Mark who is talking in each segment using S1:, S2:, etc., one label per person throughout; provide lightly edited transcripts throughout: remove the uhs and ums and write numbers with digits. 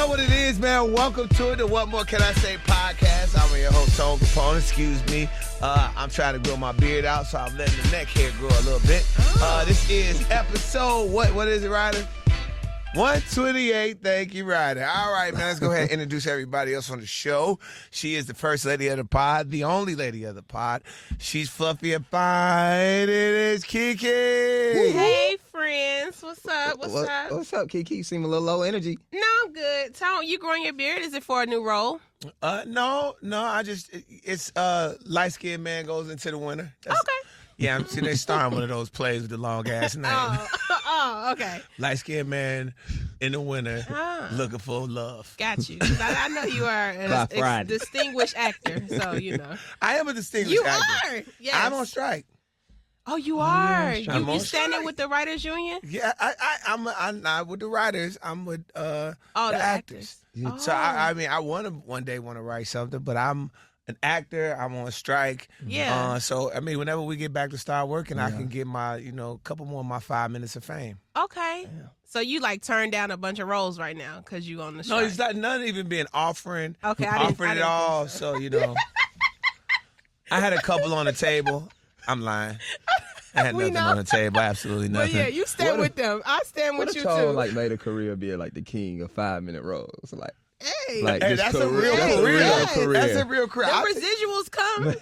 S1: know what it is, man. Welcome to the What More Can I Say podcast. I'm your host, Tone Capone. Excuse me. I'm trying to grow my beard out, so I'm letting the neck hair grow a little bit. This is episode, what is it, Ryder? 128. Thank you, Ryder. All right, man. Let's go ahead and introduce everybody else on the show. She is the first lady of the pod, the only lady of the pod. She's fluffy and fine. It is Kiki.
S2: Hey, friends. What's up?
S3: What's up, Kiki? You seem a little low energy.
S2: No, I'm good. Tone, you growing your beard? Is it for a new role?
S1: No. It's light-skinned man goes into the winter.
S2: Okay.
S1: Yeah, I'm seeing they starring one of those plays with the long ass name.
S2: Okay.
S1: Light-skinned man in the winter looking for love.
S2: Got you. I know you are a distinguished actor, so you know.
S1: I am a distinguished actor.
S2: You are. Yes.
S1: I'm on strike.
S2: Oh, you are.
S1: You
S2: standing with the writers union?
S1: Yeah, I'm not with the writers. I'm with the actors.
S2: Oh.
S1: So I want to one day want to write something, but I'm an actor. I'm on strike.
S2: Yeah.
S1: So whenever we get back to start working, I can get my couple more of my 5 minutes of fame.
S2: Okay. Yeah. So you turned down a bunch of roles right now because you on the strike.
S1: No, it's not none even being offering.
S2: Okay,
S1: offered it all. So I had a couple on the table. I'm lying. I had nothing on the table. Absolutely nothing.
S2: But yeah, you stand with them. I stand with you too.
S3: Like made a career being like the king of 5-minute roles.
S2: Hey,
S1: that's a real career. That's a real career.
S2: The residuals come.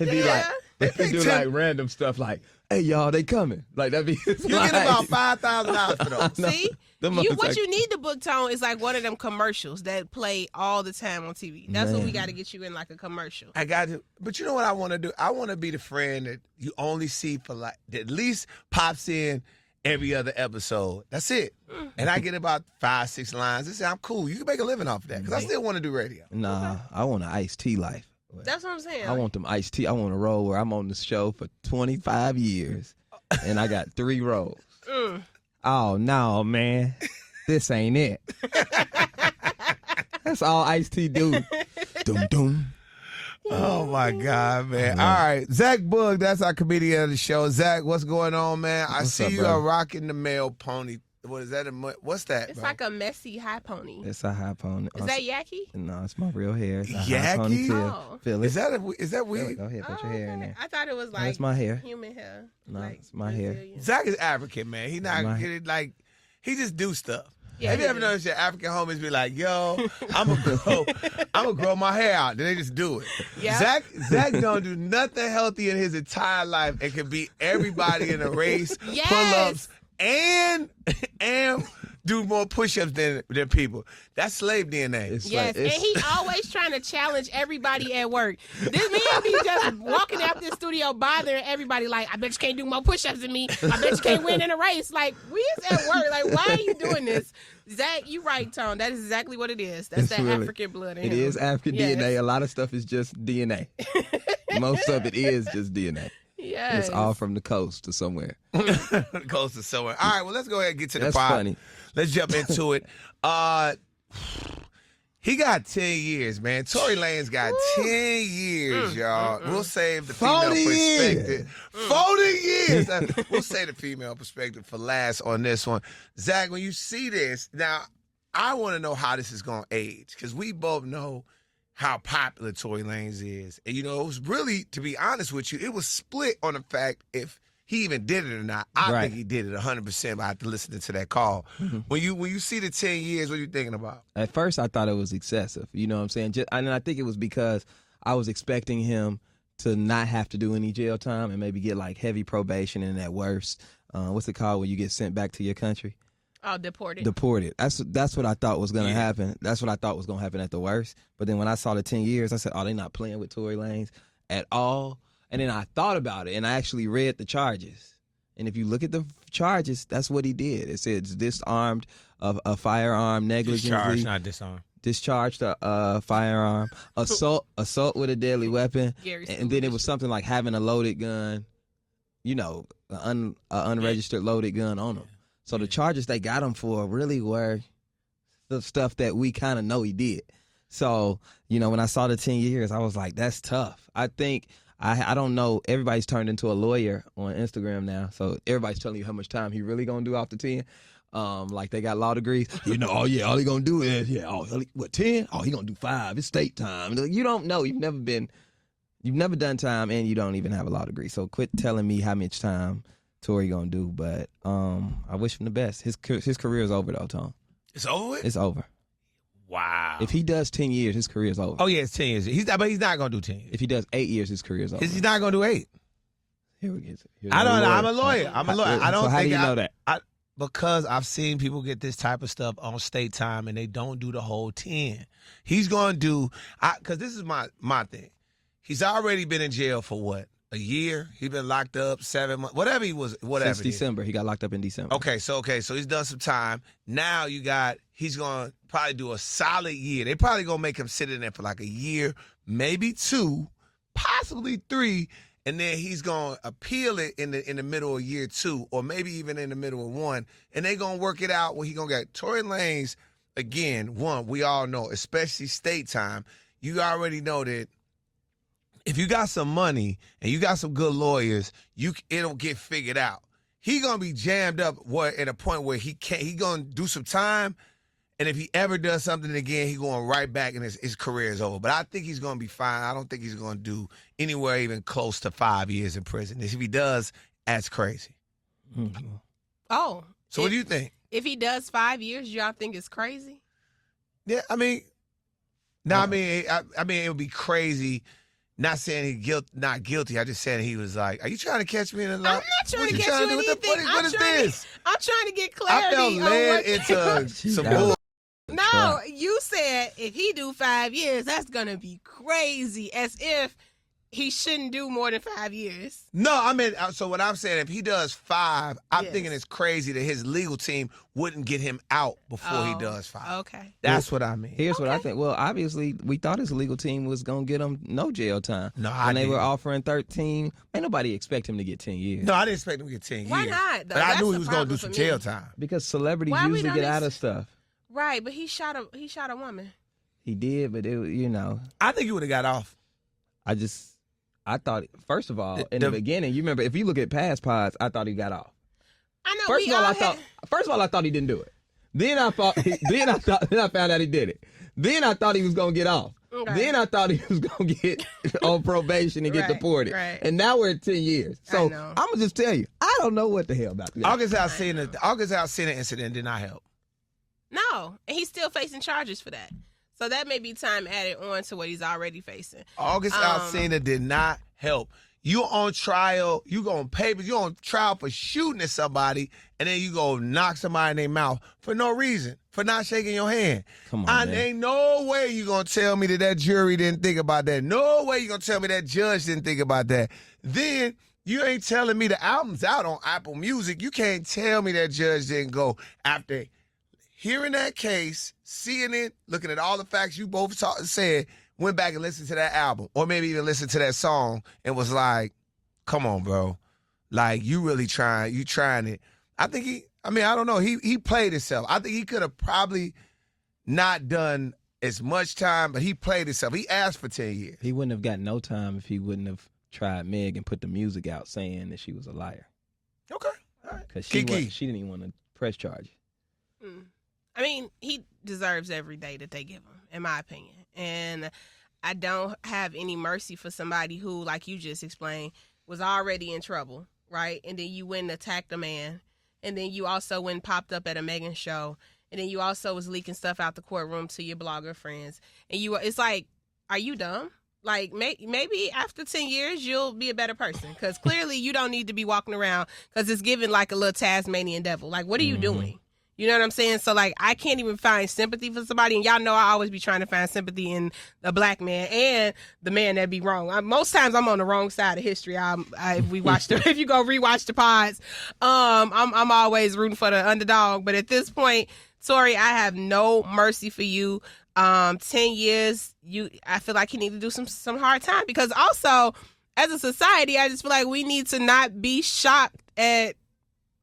S3: They do like random stuff like, hey y'all, they coming. Like that be
S1: you get about $5,000 for those.
S2: See? What you need to book, Tone, is like one of them commercials that play all the time on TV. That's what we got to get you in, like a commercial.
S1: I got to. But you know what I want to do? I want to be the friend that you only see for that at least pops in every other episode. That's it. And I get about 5-6 lines. I say, I'm cool. You can make a living off of that because I still want to do radio.
S3: Nah, I want an iced tea life.
S2: That's what I'm saying.
S3: I want them iced tea. I want a role where I'm on the show for 25 years and I got 3 roles. Oh, no, man. This ain't it. That's all iced tea do. Doom, doom.
S1: Oh, my God, man. All right. Zach Boog, that's our comedian of the show. Zach, what's going on, man? I see you are rocking the male pony. What is that? What's that?
S2: It's like a messy high pony.
S3: It's a high pony.
S2: Is that Yaki?
S3: No, it's my real hair. It's a
S1: Yaki?
S3: high ponytail.
S2: Oh.
S3: Feel it.
S1: Is that weird?
S3: Go ahead, put your hair in there.
S2: I thought it was like
S3: That's my hair.
S2: Human hair.
S3: No,
S2: like
S3: it's my hair.
S2: Brazilian.
S1: Zach is African, man. He not he just do stuff.
S2: Yeah,
S1: Have you ever noticed your African homies be like, yo, I'm gonna grow my hair out. Then they just do it.
S2: Yep.
S1: Zach don't do nothing healthy in his entire life and can beat everybody in a race,
S2: Yes.
S1: pull-ups, and do more push-ups than people. That's slave DNA.
S2: Yes, and he always trying to challenge everybody at work. This man be just walking out this studio bothering everybody like, I bet you can't do more push-ups than me. I bet you can't win in a race. Like, we is at work. Like, why are you doing this? Zach, you right, Tone. That is exactly what it is. That's that really, African blood in him.
S3: It is African DNA. A lot of stuff is just DNA. Most of it is just DNA.
S2: Yes.
S3: It's all from the coast to somewhere.
S1: Coast to somewhere. All right, well, let's go ahead and get to the pod.
S3: Funny.
S1: Let's jump into it. He got 10 years, man. Tory Lanez got 10 years, y'all. We'll save the female perspective. 40 years. We'll save the female perspective for last on this one. Zach, when you see this, now, I want to know how this is going to age because we both know how popular Tory Lanez is. And, it was really, to be honest with you, it was split on the fact if he even did it or not. I think he did it 100%, but I have to listen to that call. When you see the 10 years, what are you thinking about?
S3: At first, I thought it was excessive. You know what I'm saying? And I think it was because I was expecting him to not have to do any jail time and maybe get like heavy probation and at worst, what's it called when you get sent back to your country?
S2: Oh, deported.
S3: Deported. That's what I thought was going to happen. That's what I thought was going to happen at the worst. But then when I saw the 10 years, I said, oh, they're not playing with Tory Lanez at all. And then I thought about it, and I actually read the charges. And if you look at the charges, that's what he did. It says disarmed of a firearm negligently.
S1: Discharged, not disarmed.
S3: Discharged a firearm, assault with a deadly weapon, and then it was something like having a loaded gun, an unregistered loaded gun on him. So the charges they got him for really were the stuff that we kind of know he did. So, when I saw the 10 years, I was like, that's tough. I think, I don't know, everybody's turned into a lawyer on Instagram now. So everybody's telling you how much time he really going to do off the 10. Like they got law degrees. Oh yeah, all he gonna do is 10? Oh, he gonna do 5. It's state time. You don't know. You've never done time, and you don't even have a law degree. So quit telling me how much time Tory gonna do. But I wish him the best. His career is over though, Tom.
S1: It's over with?
S3: It's over.
S1: Wow.
S3: If he does 10 years, his career is over.
S1: Oh yeah, it's 10 years. But he's not gonna do 10 years.
S3: If he does 8 years, his career is over.
S1: He's not gonna do 8.
S3: Here we go.
S1: I don't know. I'm a lawyer. I don't
S3: so how do you know that?
S1: Because I've seen people get this type of stuff on state time and they don't do the whole 10. He's going to do, because this is my thing. He's already been in jail for what? A year? He's been locked up 7 months, whatever he was, whatever.
S3: Since December. He got locked up in December.
S1: Okay, so he's done some time. Now he's going to probably do a solid year. They probably going to make him sit in there for like a year, maybe 2, possibly 3. And then he's going to appeal it in the middle of year 2, or maybe even in the middle of 1. And they're going to work it out where he's going to get Tory Lanez, again, we all know, especially state time, you already know that if you got some money and you got some good lawyers, it'll get figured out. He's going to be jammed up at a point where he going to do some time. And if he ever does something again, he's going right back and his career is over. But I think he's going to be fine. I don't think he's going to do anywhere even close to 5 years in prison. If he does, that's crazy.
S3: Mm-hmm.
S2: Oh.
S1: So what do you think?
S2: If he does 5 years, y'all think it's crazy?
S1: Yeah, I mean, it would be crazy. Not saying not guilty. I just saying he was like, are you trying to catch me in a lie?
S2: I'm not trying to catch you in anything.
S1: What is this?
S2: I'm trying to get clarity.
S1: I felt led into some bull.
S2: No, you said if he do 5 years, that's going to be crazy, as if he shouldn't do more than 5 years.
S1: No, I mean, so what I'm saying, if he does 5, I'm
S2: Yes.
S1: thinking it's crazy that his legal team wouldn't get him out before he does 5.
S2: Okay.
S1: That's what I mean.
S3: Here's what I think. Well, obviously, we thought his legal team was going to get him no jail time.
S1: No,
S3: when they were offering 13, ain't nobody expect him to get 10 years.
S1: No, I didn't expect him to get 10 years.
S2: Why not, though?
S1: But I
S2: That's
S1: knew
S2: the
S1: he was going to do
S2: problem
S1: some
S2: for me.
S1: jail time.
S3: Because celebrities
S2: Why we
S3: usually
S2: don't
S3: get out of
S2: ex-
S3: stuff.
S2: Right, but he shot a woman.
S3: He did, but
S1: I think he would have got off.
S3: I thought, first of all, in the beginning, you remember, if you look at past pods, I thought he got off.
S2: I know.
S3: First of all, I thought he didn't do it. Then I found out he did it. Then I thought he was gonna get off.
S2: Okay.
S3: Then I thought he was gonna get on probation and get deported.
S2: Right.
S3: And now we're at 10 years. So
S2: know.
S3: I'm gonna just tell you, I don't know what the hell about this.
S1: August Alsina incident did not help.
S2: No, and he's still facing charges for that. So that may be time added on to what he's already facing.
S1: August Alsina did not help. You on trial, you on papers, you on trial for shooting at somebody, and then you go knock somebody in their mouth for no reason, for not shaking your hand.
S3: Come on, man.
S1: Ain't no way you gonna tell me that jury didn't think about that. No way you gonna tell me that judge didn't think about that. Then you ain't telling me the album's out on Apple Music. You can't tell me that judge didn't go after hearing that case, seeing it, looking at all the facts you both said, went back and listened to that album, or maybe even listened to that song and was like, come on, bro. Like, you really trying it. I think I don't know. He played himself. I think he could have probably not done as much time, but he played himself. He asked for 10 years.
S3: He wouldn't have got no time if he wouldn't have tried Meg and put the music out saying that she was a liar.
S1: Okay. All right.
S3: Because she didn't even want to press charge.
S2: I mean, he deserves every day that they give him, in my opinion. And I don't have any mercy for somebody who, like you just explained, was already in trouble, right? And then you went and attacked a man. And then you also went and popped up at a Megan show. And then you also was leaking stuff out the courtroom to your blogger friends. And it's like, are you dumb? Like, maybe after 10 years, you'll be a better person. Because clearly you don't need to be walking around because it's giving like a little Tasmanian devil. Like, what are you doing? You know what I'm saying? So, like, I can't even find sympathy for somebody. And y'all know I always be trying to find sympathy in a black man and the man that be wrong. Most times I'm on the wrong side of history. If you go rewatch the pods, I'm always rooting for the underdog. But at this point, Tory, I have no mercy for you. 10 years, I feel like you need to do some hard time. Because also, as a society, I just feel like we need to not be shocked at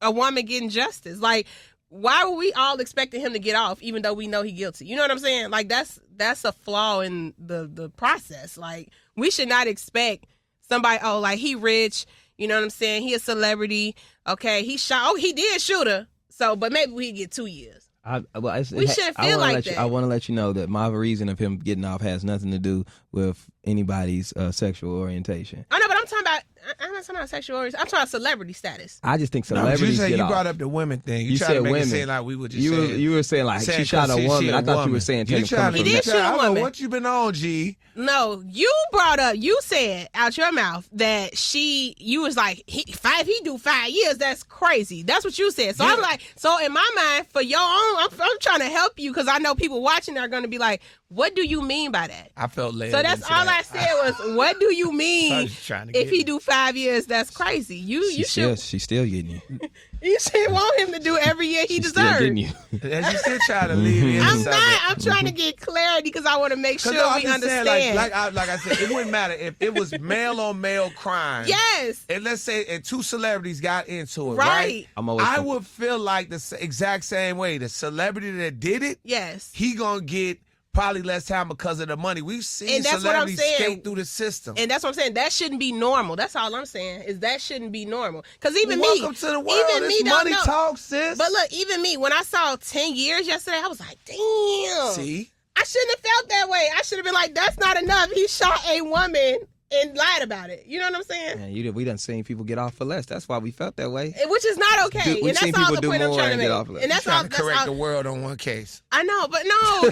S2: a woman getting justice. Like, why were we all expecting him to get off even though we know he's guilty? You know what I'm saying? Like, that's a flaw in the process. Like, we should not expect somebody, like, he rich, you know what I'm saying? He a celebrity. Okay, he did shoot her. So, but maybe we get 2 years.
S3: We
S2: shouldn't feel like that.
S3: I want to let you know that my reason of him getting off has nothing to do with anybody's sexual orientation.
S2: I know, but I'm not talking about sexual orientation. I'm talking about celebrity status.
S3: I just think celebrities
S1: you
S3: get off.
S1: brought up the women thing.
S3: You
S1: tried
S3: said
S1: to make
S3: women.
S1: it seem like we were just
S3: you were saying like she shot a woman. I thought you were saying
S2: He did shoot a
S1: I don't know
S2: woman.
S1: what you been on, G.
S2: No, you said out your mouth that you was like, he do 5 years, that's crazy. That's what you said. So I'm like, so in my mind, for your own, I'm trying to help you because I know people watching are going to be like, what do you mean by that?
S1: I felt led.
S2: So that's all I said was, what do you mean if he do 5 years, that's crazy.
S3: She's still getting you.
S2: You should want him to do every year he deserves.
S3: You
S1: still trying to leave me in
S2: I'm
S1: the
S2: not. I'm trying to get clarity because I want to make sure we understand.
S1: Saying, like I said, it wouldn't matter if it was male on male crime.
S2: Yes.
S1: And let's say two celebrities got into it,
S2: right?
S1: I would feel like the exact same way. The celebrity that did it,
S2: yes,
S1: he gonna get probably less time because of the money. We've seen celebrities skate through the system.
S2: And that's what I'm saying. That shouldn't be normal. That's all I'm saying, is that shouldn't be normal. Because even me.
S1: Welcome to the world.
S2: Even me
S1: money
S2: don't know.
S1: Talk, sis.
S2: But look, even me, when I saw 10 years yesterday, I was like, damn.
S1: See?
S2: I shouldn't have felt that way. I should have been like, that's not enough. He shot a woman and lied about it. You know what I'm saying?
S3: Man, we done seen people get off for less. That's why we felt that way.
S2: Which is not okay.
S3: We've seen people do more and get off for less.
S2: And that's
S1: trying
S2: all.
S1: to correct the world on one case.
S2: I know, but no.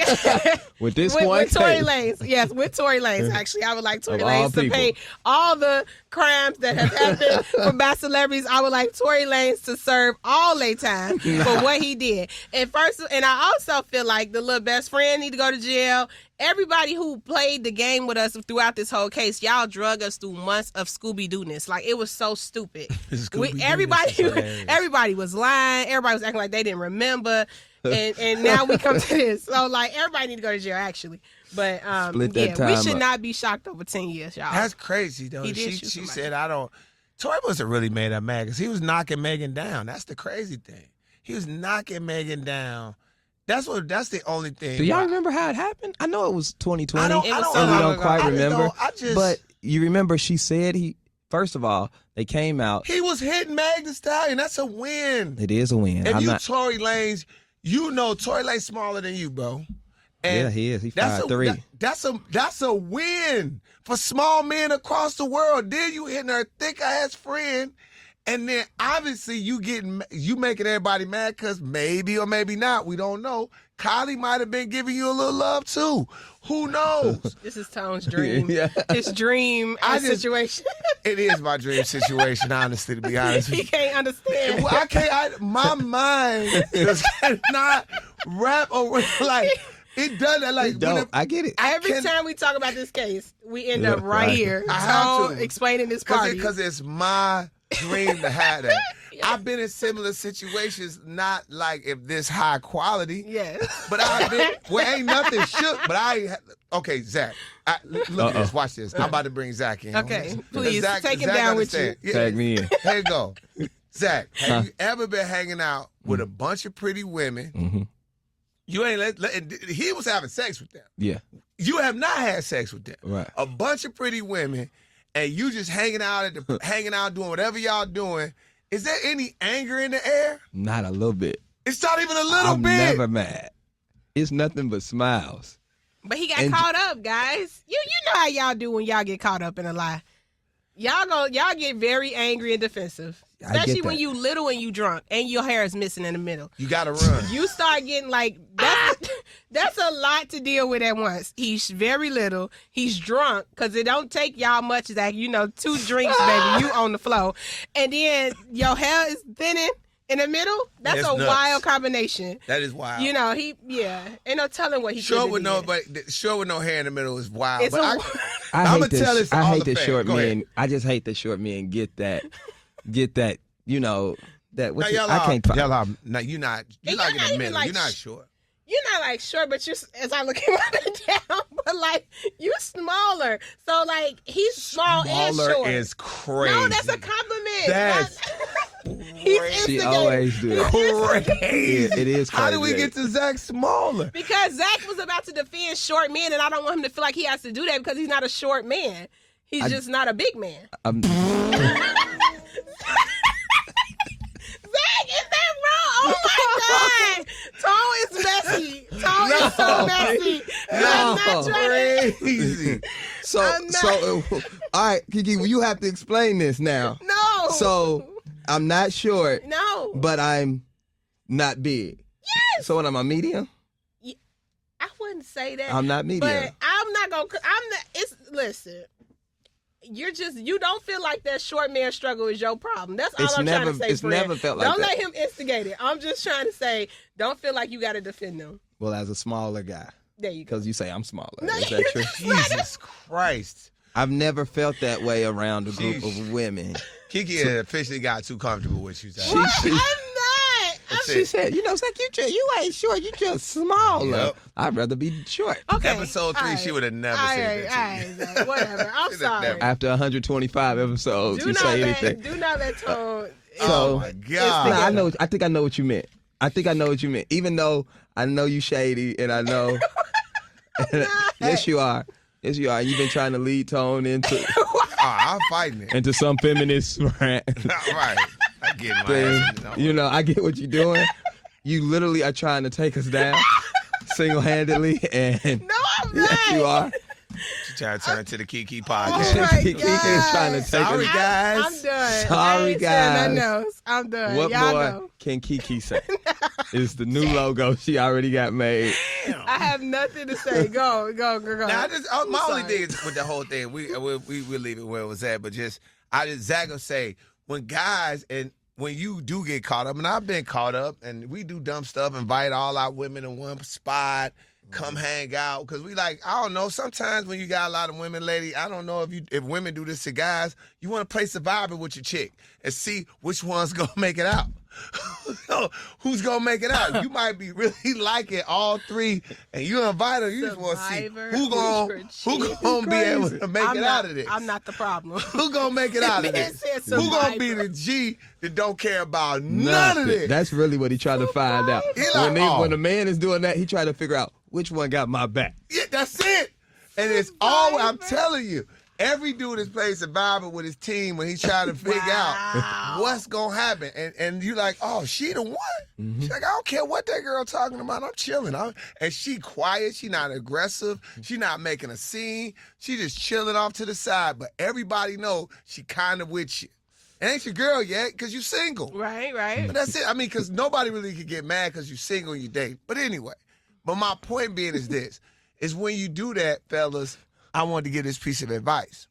S3: with this
S2: one
S3: with
S2: Tory Lanez. Yes, with Tory Lanez. Actually, I would like Tory Lanez to pay all the crimes that have happened from bad celebrities. I would like Tory Lanez to serve all their time for what he did. And I also feel like the little best friend need to go to jail. Everybody who played the game with us throughout this whole case, y'all drug us through months of Scooby-Doo-ness. Like, it was so stupid. Everybody was lying. Everybody was acting like they didn't remember. And now we come to this. So, like, everybody need to go to jail, actually. But, we should not be shocked over 10 years, y'all.
S1: That's crazy, though. She said, Tory wasn't really made up mad because he was knocking Megan down. That's the crazy thing. He was knocking Megan down. That's the only thing.
S3: Do y'all remember how it happened? I know it was 2020.
S1: We
S3: don't quite remember. But you remember she said first of all, they came out.
S1: He was hitting Meg Thee Stallion. That's a win.
S3: It is a win.
S1: Tory Lanez, Tory Lanez smaller than you, bro. And
S3: yeah, he is. He's 5'3".
S1: That's a win for small men across the world. Then you hitting her thick ass friend. And then obviously you making everybody mad because maybe or maybe not, we don't know. Kylie might have been giving you a little love too. Who knows?
S2: This is Tone's dream. His dream situation.
S1: It is my dream situation, honestly, to be honest.
S2: He can't understand.
S1: Well, my mind does not wrap around like. It does that like
S3: I get it.
S2: Every time we talk about this case, we end up right here. I have to explaining this party
S1: because it's my dream to have that. I've been in similar situations, not like if this high quality.
S2: Yes.
S1: But I've been ain't nothing shook. But okay, Zach. Look at this. Watch this. I'm about to bring Zach in.
S2: Okay, please take him down with you.
S1: Yeah.
S3: Tag me in.
S1: Here you go. Zach, have you ever been hanging out with a bunch of pretty women?
S3: Mm-hmm.
S1: You ain't he was having sex with them.
S3: Yeah.
S1: You have not had sex with them.
S3: Right.
S1: A bunch of pretty women, and you just hanging out doing whatever y'all doing. Is there any anger in the air?
S3: Not a little bit.
S1: It's not even a little
S3: I'm
S1: bit.
S3: I'm never mad. It's nothing but smiles.
S2: But he got caught up, guys. You know how y'all do when y'all get caught up in a lie. Y'all get very angry and defensive. Especially when you little and you drunk and your hair is missing in the middle.
S1: You gotta run.
S2: You start getting like, that's a lot to deal with at once. He's very little. He's drunk because it don't take y'all much, Zach. 2 drinks, baby. You on the floor. And then your hair is thinning in the middle. That's a nuts. Wild combination.
S1: That is wild.
S2: Ain't no telling what he
S1: short with no hair in the middle is wild.
S3: I hate the short men. I just hate the short men get that. That I can't.
S1: No, you're not in the middle. You're not short.
S2: You're not like short, but as I look him up and down, but like you smaller. So like he's smaller and short.
S1: Smaller is crazy.
S2: No, that's a compliment.
S1: That's
S3: she always do it. Crazy. It is crazy.
S1: How did we get to Zach smaller?
S2: Because Zach was about to defend short men, and I don't want him to feel like he has to do that because he's not a short man. He's just not a big man. Zach, is that wrong? Oh my is messy. Tone is so messy. I'm not trying to.
S1: Crazy.
S3: So, all right, Kiki, well, you have to explain this now.
S2: No.
S3: So, I'm not short.
S2: No.
S3: But I'm not big.
S2: Yes.
S3: So, what am I, medium?
S2: I wouldn't say that.
S3: I'm not medium.
S2: But I'm not going to. Listen. You don't feel like that short man struggle is your problem. That's all I'm trying to say,
S3: It's
S2: friend.
S3: never felt like
S2: Don't
S3: that.
S2: let him instigate it. I'm just trying to say, don't feel like you got to defend them.
S3: Well, as a smaller guy.
S2: There you go.
S3: Because you say I'm smaller.
S2: No,
S3: Is that true?
S1: Jesus Christ.
S3: I've never felt that way around a group of women.
S1: Kiki officially got too comfortable with you.
S2: What? I'm not.
S3: She said, it's like you ain't short, you just smaller.
S1: Yep.
S3: I'd rather be short.
S2: Okay.
S1: Episode 3, she would have never said that to you.
S2: Whatever. I'm sorry.
S3: After 125 episodes, you say anything.
S2: Do not let Tone.
S1: Oh my God.
S3: Nah, I think I know what you meant. Even though I know you shady, and I know. Yes, you are. Yes, you are. You've been trying to lead Tone into.
S1: I'm fighting it.
S3: Into some feminist rant.
S1: Right. I get my ass.
S3: I get what you're doing. You literally are trying to take us down single-handedly, and
S2: No, I'm
S3: yes,
S2: not.
S3: you are.
S1: She trying to turn to the Kiki
S2: Oh
S1: podcast.
S2: my
S3: Kiki is trying to take
S1: Sorry,
S3: us.
S1: guys.
S2: I'm done.
S3: Sorry,
S2: I ain't saying
S3: guys.
S2: nothing else. I'm done.
S3: What
S2: Y'all
S3: more
S2: know.
S3: can Kiki say? It's the new logo she already got made.
S2: I have nothing to say. Go.
S1: Now, my only
S2: sorry.
S1: thing is with the whole thing, we'll leave it where it was at, but Zach will say, when guys, and when you do get caught up, and I've been caught up, and we do dumb stuff, invite all our women in one spot, come hang out, because I don't know, sometimes when you got a lot of women, lady, I don't know if women do this to guys, you want to play Survivor with your chick and see which one's going to make it out. Who's going to make it out? You might be really liking all three, and you invite her, you just want to see who going to be able to make it out of this.
S2: I'm not the problem.
S1: Who going to make it out of this? Who going to be the G that don't care about none of this?
S3: That's really what he tried to find out. When a man is doing that, he tried to figure out which one got my back.
S1: Yeah, that's it. And it's all, I'm telling you, every dude is playing Survivor with his team when he's trying to figure out what's going to happen. And you like, oh, she the one? Mm-hmm. She's like, I don't care what that girl talking about. I'm chilling. And she quiet. She not aggressive. She not making a scene. She just chilling off to the side. But everybody know she kind of with you. It ain't your girl yet because you single.
S2: Right.
S1: But that's it. I mean, because nobody really could get mad because you single and you date. But anyway, but my point being is this, is when you do that, fellas, I wanted to give this piece of advice.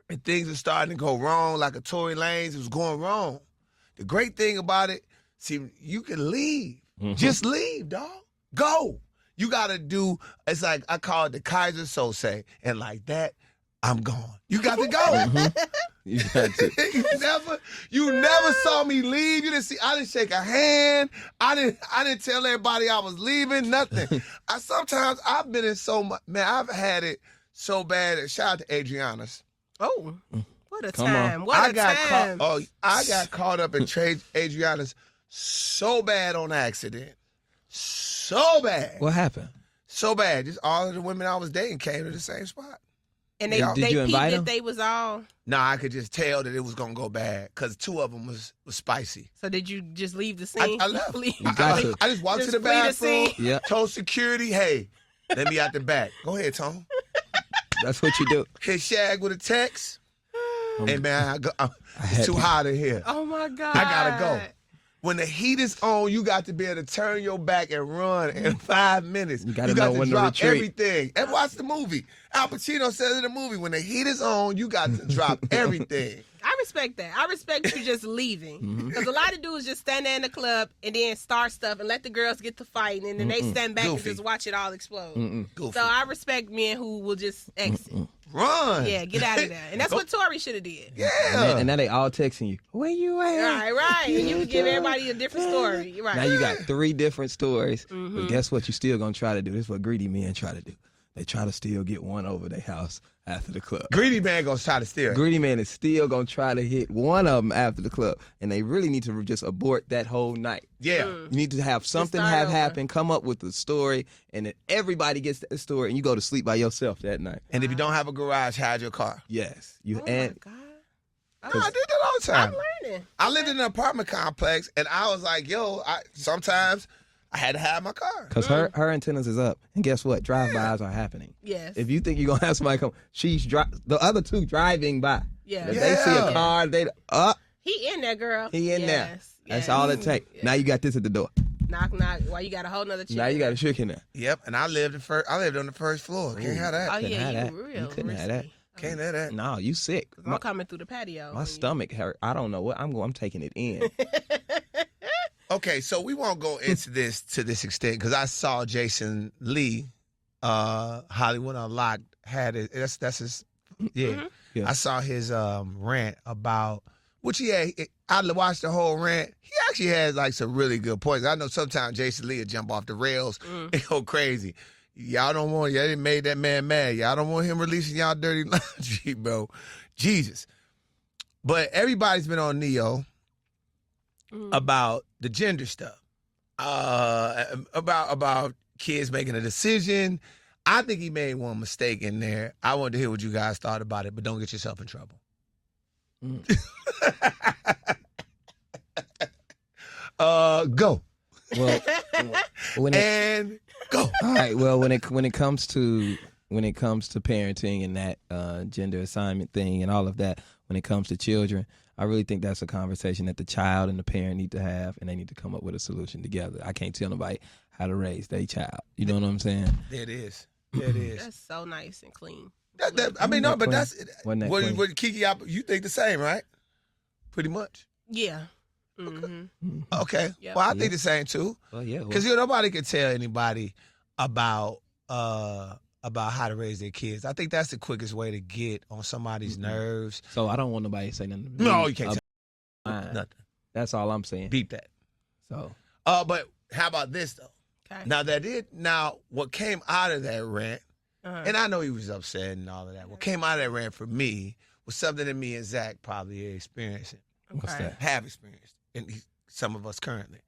S1: And things are starting to go wrong, like a Tory Lanez, it was going wrong. The great thing about it, see, you can leave. Mm-hmm. Just leave, dog. Go. You got to do, it's like, I call it the Kaiser Sose. And like that, I'm gone. You got to go.
S3: Mm-hmm. You got to.
S1: you never saw me leave. You didn't see. I didn't shake a hand. I didn't tell everybody I was leaving. Nothing. Sometimes I've been in so much. Man, I've had it so bad. Shout out to Adriana's.
S2: Oh, what a
S3: Come
S2: time!
S3: on.
S2: What a time!
S1: I got caught up in Adriana's so bad on accident. So bad.
S3: What happened?
S1: So bad. Just all of the women I was dating came to the same spot.
S2: And they
S3: Did you invite them?
S2: They was all.
S1: No, I could just tell that it was gonna go bad because 2 of them was spicy.
S2: So did you just leave the scene?
S1: I left.
S3: to.
S1: I just walked
S2: Just
S1: to the
S2: flee the
S1: bathroom.
S2: scene.
S3: Yep.
S1: Told security, hey, let me out the back. Go ahead, Tom.
S3: That's what you do.
S1: Hit Shag with a text. Hey man, it's too hot in here.
S2: Oh my God!
S1: I gotta go. When the heat is on, you got to be able to turn your back and run in 5 minutes.
S3: You gotta know when to
S1: drop
S3: retreat.
S1: everything. And watch the movie. Al Pacino says in the movie, when the heat is on, you got to drop everything.
S2: I respect that. I respect you just leaving. Because a lot of dudes just stand there in the club and then start stuff and let the girls get to fighting and then they stand back
S1: Goofy.
S2: and just watch it all explode.
S1: Goofy.
S2: So I respect men who will just exit.
S1: Run.
S2: Yeah, get out of there. And that's what Tory should have did.
S1: Yeah.
S3: And now they all texting you. Where you at?
S2: Right. And you can give everybody a different story. Right.
S3: Now you got 3 different stories. But guess what you still gonna try to do? This is what greedy men try to do. They try to still get one over their house after the club.
S1: Greedy man gonna try to steal it.
S3: Greedy man is still gonna try to hit one of them after the club, and they really need to just abort that whole night.
S1: Yeah.
S3: You need to have something
S2: start over.
S3: happen, come up with a story, and then everybody gets that story, and you go to sleep by yourself that night.
S1: And if you don't have a garage, hide your car.
S3: Yes, you
S2: Oh my
S3: and
S2: God.
S1: I did that all the time.
S2: I'm learning.
S1: I lived in an apartment complex, and I was like, yo, sometimes I had to hide my car.
S3: Because her antennas is up. And guess what? Drive-bys are happening.
S2: Yes.
S3: If you think you're going to have somebody come, the other two driving by.
S2: Yeah.
S3: If they see a car,
S2: he in there, girl.
S3: He in there.
S2: Yes.
S3: That's all it takes.
S2: Yes.
S3: Now you got this at the door.
S2: Knock, knock. Why you got a whole nother chick?
S3: Now you got a chick in there.
S1: Yep, and I lived on the first floor. Can't have that.
S2: Oh,
S3: Couldn't
S2: yeah,
S3: have
S2: you
S3: that.
S2: real
S3: You couldn't have that.
S1: Can't have that.
S3: No, you sick.
S2: I'm coming through the patio.
S3: My stomach hurt. I don't know what I'm taking it in.
S1: Okay, so we won't go into this to this extent because I saw Jason Lee, Hollywood Unlocked had it. That's his. Yeah.
S2: Mm-hmm.
S3: Yeah.
S1: I saw his rant about which I watched the whole rant. He actually has like some really good points. I know sometimes Jason Lee will jump off the rails and go crazy. Y'all didn't made that man mad. Y'all don't want him releasing y'all dirty laundry, bro. Jesus. But everybody's been on Neo about the gender stuff. About kids making a decision. I think he made one mistake in there. I wanted to hear what you guys thought about it, but don't get yourself in trouble. Go.
S3: Well,
S1: Go.
S3: All right. Well, when it comes to parenting and that gender assignment thing and all of that, when it comes to children, I really think that's a conversation that the child and the parent need to have, and they need to come up with a solution together. I can't tell nobody how to raise their child. You know what I'm saying?
S1: There it is. There it is.
S2: That's so nice and clean.
S1: But that's what Kiki. You think the same, right? Pretty much.
S2: Yeah. Mm-hmm.
S1: Okay.
S2: Yep.
S1: Well, I think the same too.
S3: Well, yeah.
S1: Because nobody can tell anybody about how to raise their kids. I think that's the quickest way to get on somebody's nerves.
S3: So I don't want nobody to say nothing to me.
S1: No, you can't say nothing.
S3: That's all I'm saying.
S1: Beep that.
S3: So.
S1: But how about this though?
S2: Okay.
S1: Now what came out of that rant, and I know he was upset and all of that. What came out of that rant for me was something that me and Zach probably are experiencing.
S3: What's that?
S1: Have experienced, and some of us currently.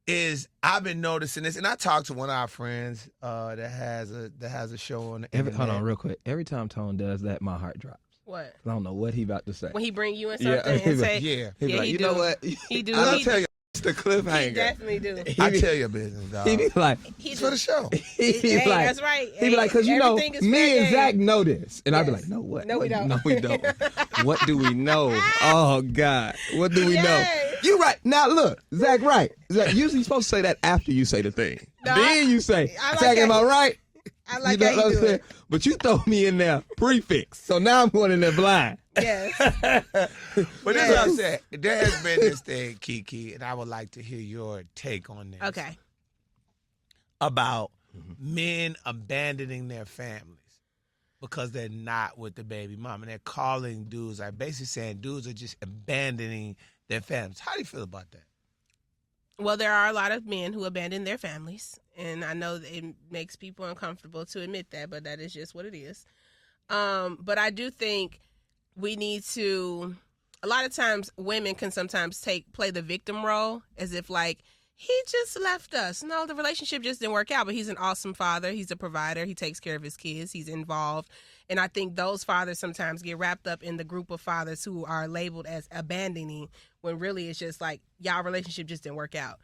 S1: Is I've been noticing this, and I talked to one of our friends that has a show on the internet.
S3: Hold on, real quick. Every time Tone does that, my heart drops.
S2: What?
S3: I don't know what he about to say.
S2: When he bring you in something and say,
S1: yeah,
S3: he be like, you know what?
S2: He do.
S1: I'll tell you, it's the cliffhanger.
S2: He definitely do.
S1: I tell your business, dog.
S3: He be like,
S1: it's for the show.
S3: He be like,
S2: that's right.
S3: He be like, because you know, me and Zach know this, and I'd be
S2: Yes.
S3: like, no, what?
S2: No, we don't.
S3: No, we don't. What do we know? Oh God, what do we know?
S2: Yes.
S3: You right now. Look, Zach, right? Zach, usually you're supposed to say that after you say the thing.
S2: No,
S3: then you say,
S2: I like
S3: Zach, am I
S2: that.
S3: right?
S2: I like
S3: you know
S2: how
S3: what
S2: you
S3: I'm
S2: do
S3: saying?
S2: it.
S3: But you throw me in there prefix, so now I'm going in there blind.
S2: Yes.
S1: But this is what I'm saying. There has been this thing, Kiki, and I would like to hear your take on this.
S2: Okay.
S1: About men abandoning their families because they're not with the baby mama. They're calling dudes, like basically saying dudes are just abandoning their families. How do you feel about that?
S2: Well, there are a lot of men who abandon their families, and I know that it makes people uncomfortable to admit that, but that is just what it is. But I do think we need to. A lot of times, women can sometimes play the victim role, as if like he just left us. No, the relationship just didn't work out. But he's an awesome father. He's a provider. He takes care of his kids. He's involved. And I think those fathers sometimes get wrapped up in the group of fathers who are labeled as abandoning, when really it's just like, y'all relationship just didn't work out.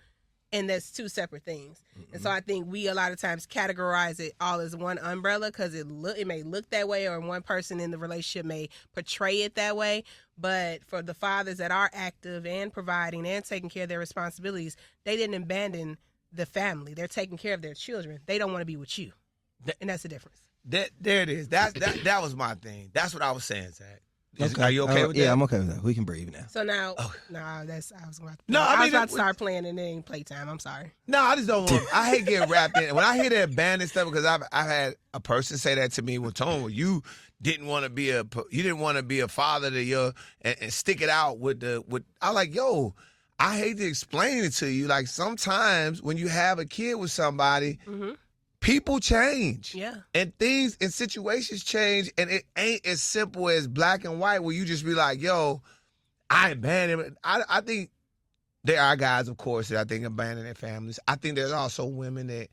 S2: And that's two separate things. Mm-hmm. And so I think we a lot of times categorize it all as one umbrella because it may look that way, or one person in the relationship may portray it that way. But for the fathers that are active and providing and taking care of their responsibilities, they didn't abandon the family. They're taking care of their children. They don't want to be with you. And that's the difference.
S1: There it is. That was my thing. That's what I was saying, Zach.
S3: Okay.
S1: Are you okay with that?
S3: Yeah, I'm okay with that. We can breathe now.
S2: So now,
S1: Oh.
S2: I was about to,
S1: No,
S2: I
S1: I
S2: was
S1: mean,
S2: about to start playing and it ain't playtime. I'm sorry.
S1: No, I just don't want. I hate getting wrapped in. When I hear that abandoned stuff, because I've had a person say that to me one time. You didn't want to be a father to your and stick it out with. I like, yo, I hate to explain it to you. Like sometimes when you have a kid with somebody. Mm-hmm. People change.
S2: Yeah.
S1: And things and situations change, and it ain't as simple as black and white where you just be like, yo, I abandoned him. I think there are guys, of course, that I think abandon their families. I think there's also women that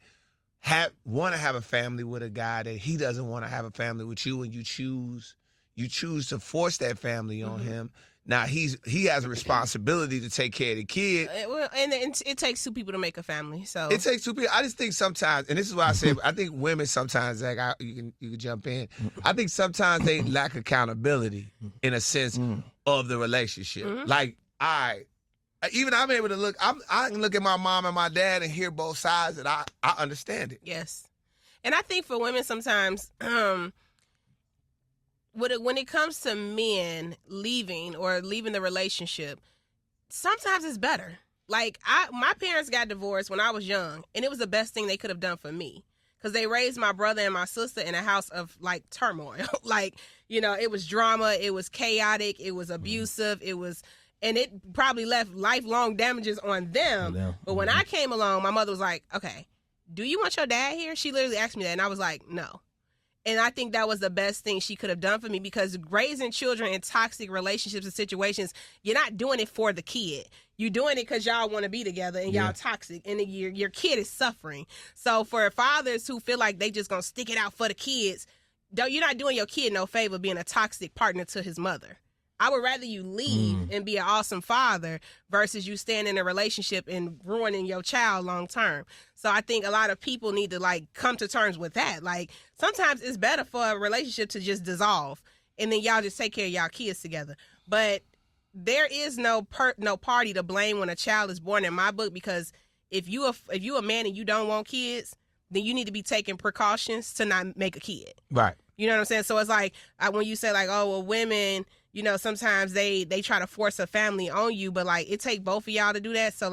S1: want to have a family with a guy that he doesn't want to have a family with you, and you choose to force that family on him. Now he has a responsibility to take care of the kid.
S2: And it takes two people to make a family. So
S1: it takes two people. I just think sometimes, and this is why I say, I think women sometimes, like you can jump in. I think sometimes they lack accountability in a sense of the relationship. Like I'm able to look. I can look at my mom and my dad and hear both sides, and I understand it.
S2: Yes, and I think for women sometimes. When it comes to men leaving the relationship, sometimes it's better. Like my parents got divorced when I was young, and it was the best thing they could have done for me because they raised my brother and my sister in a house of like turmoil. Like, it was drama, it was chaotic, it was abusive, and it probably left lifelong damages on them. But when I came along, my mother was like, "Okay, do you want your dad here?" She literally asked me that, and I was like, "No." And I think that was the best thing she could have done for me because raising children in toxic relationships and situations, you're not doing it for the kid. You're doing it because y'all want to be together and y'all toxic and your kid is suffering. So for fathers who feel like they just going to stick it out for the kids, you're not doing your kid no favor being a toxic partner to his mother. I would rather you leave and be an awesome father versus you staying in a relationship and ruining your child long term. So I think a lot of people need to come to terms with that. Like sometimes it's better for a relationship to just dissolve and then y'all just take care of y'all kids together. But there is no party to blame when a child is born in my book because if you a man and you don't want kids, then you need to be taking precautions to not make a kid.
S1: Right.
S2: You know what I'm saying? So it's like when you say women, sometimes they try to force a family on you, but it take both of y'all to do that. So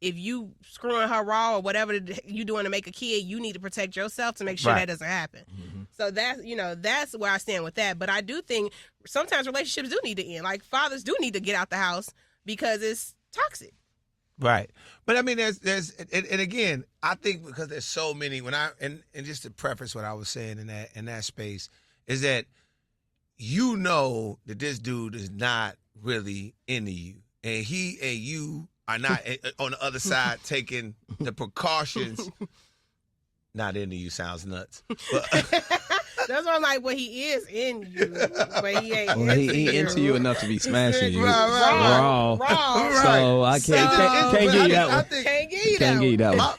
S2: if you screwing her raw or whatever you doing to make a kid, you need to protect yourself to make sure that doesn't happen. So that's where I stand with that. But I do think sometimes relationships do need to end. Like fathers do need to get out the house because it's toxic.
S1: Right. But I mean, there's and again, I think because there's so many and just to preface what I was saying in that space is that that this dude is not really into you. And he and you are not on the other side taking the precautions. Not into you sounds nuts. But
S2: that's why I'm like, well, he is in you, but he ain't
S3: he into you enough to be smashing you.
S2: Raw.
S3: So I can't give you that one.
S2: Can't give you that
S1: one.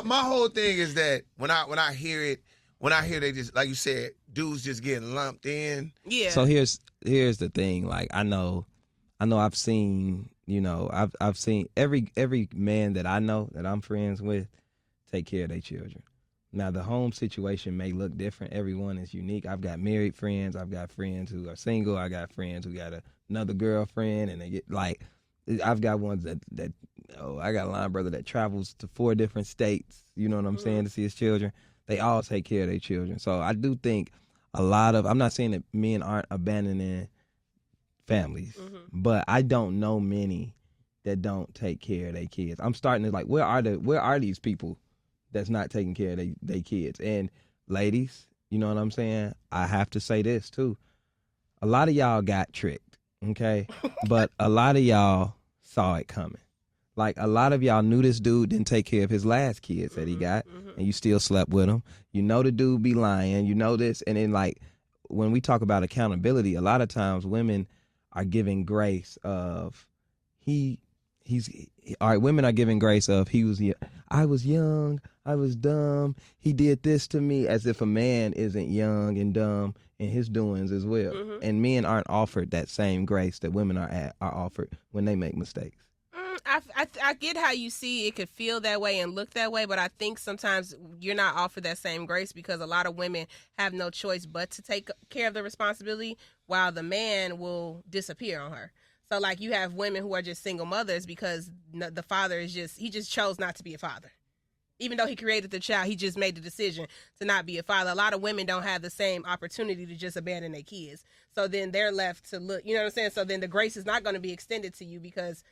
S1: My whole thing is that when I hear they just, like you said, dudes just getting lumped in.
S2: Yeah.
S3: So here's the thing. Like I know I've seen, I've seen every man that I know that I'm friends with take care of their children. Now the home situation may look different. Everyone is unique. I've got married friends. I've got friends who are single. I got friends who got another girlfriend, and they get I've got ones that I got a line brother that travels to 4 different states. You know what I'm saying, to see his children. They all take care of their children. So I do think I'm not saying that men aren't abandoning families, but I don't know many that don't take care of their kids. I'm starting to where are these people that's not taking care of their kids? And ladies, you know what I'm saying? I have to say this too. A lot of y'all got tricked, okay? But a lot of y'all saw it coming. Like a lot of y'all knew this dude didn't take care of his last kids that he got, and you still slept with him. You know the dude be lying. You know this, and then when we talk about accountability, a lot of times women are giving grace of women are giving grace of I was young, I was dumb, he did this to me, as if a man isn't young and dumb in his doings as well. And men aren't offered that same grace that women are offered when they make mistakes.
S2: I get how you see it could feel that way and look that way, but I think sometimes you're not offered that same grace because a lot of women have no choice but to take care of the responsibility while the man will disappear on her. So you have women who are just single mothers because the father he just chose not to be a father. Even though he created the child, he just made the decision to not be a father. A lot of women don't have the same opportunity to just abandon their kids. So then they're left to look, you know what I'm saying? So then the grace is not going to be extended to you because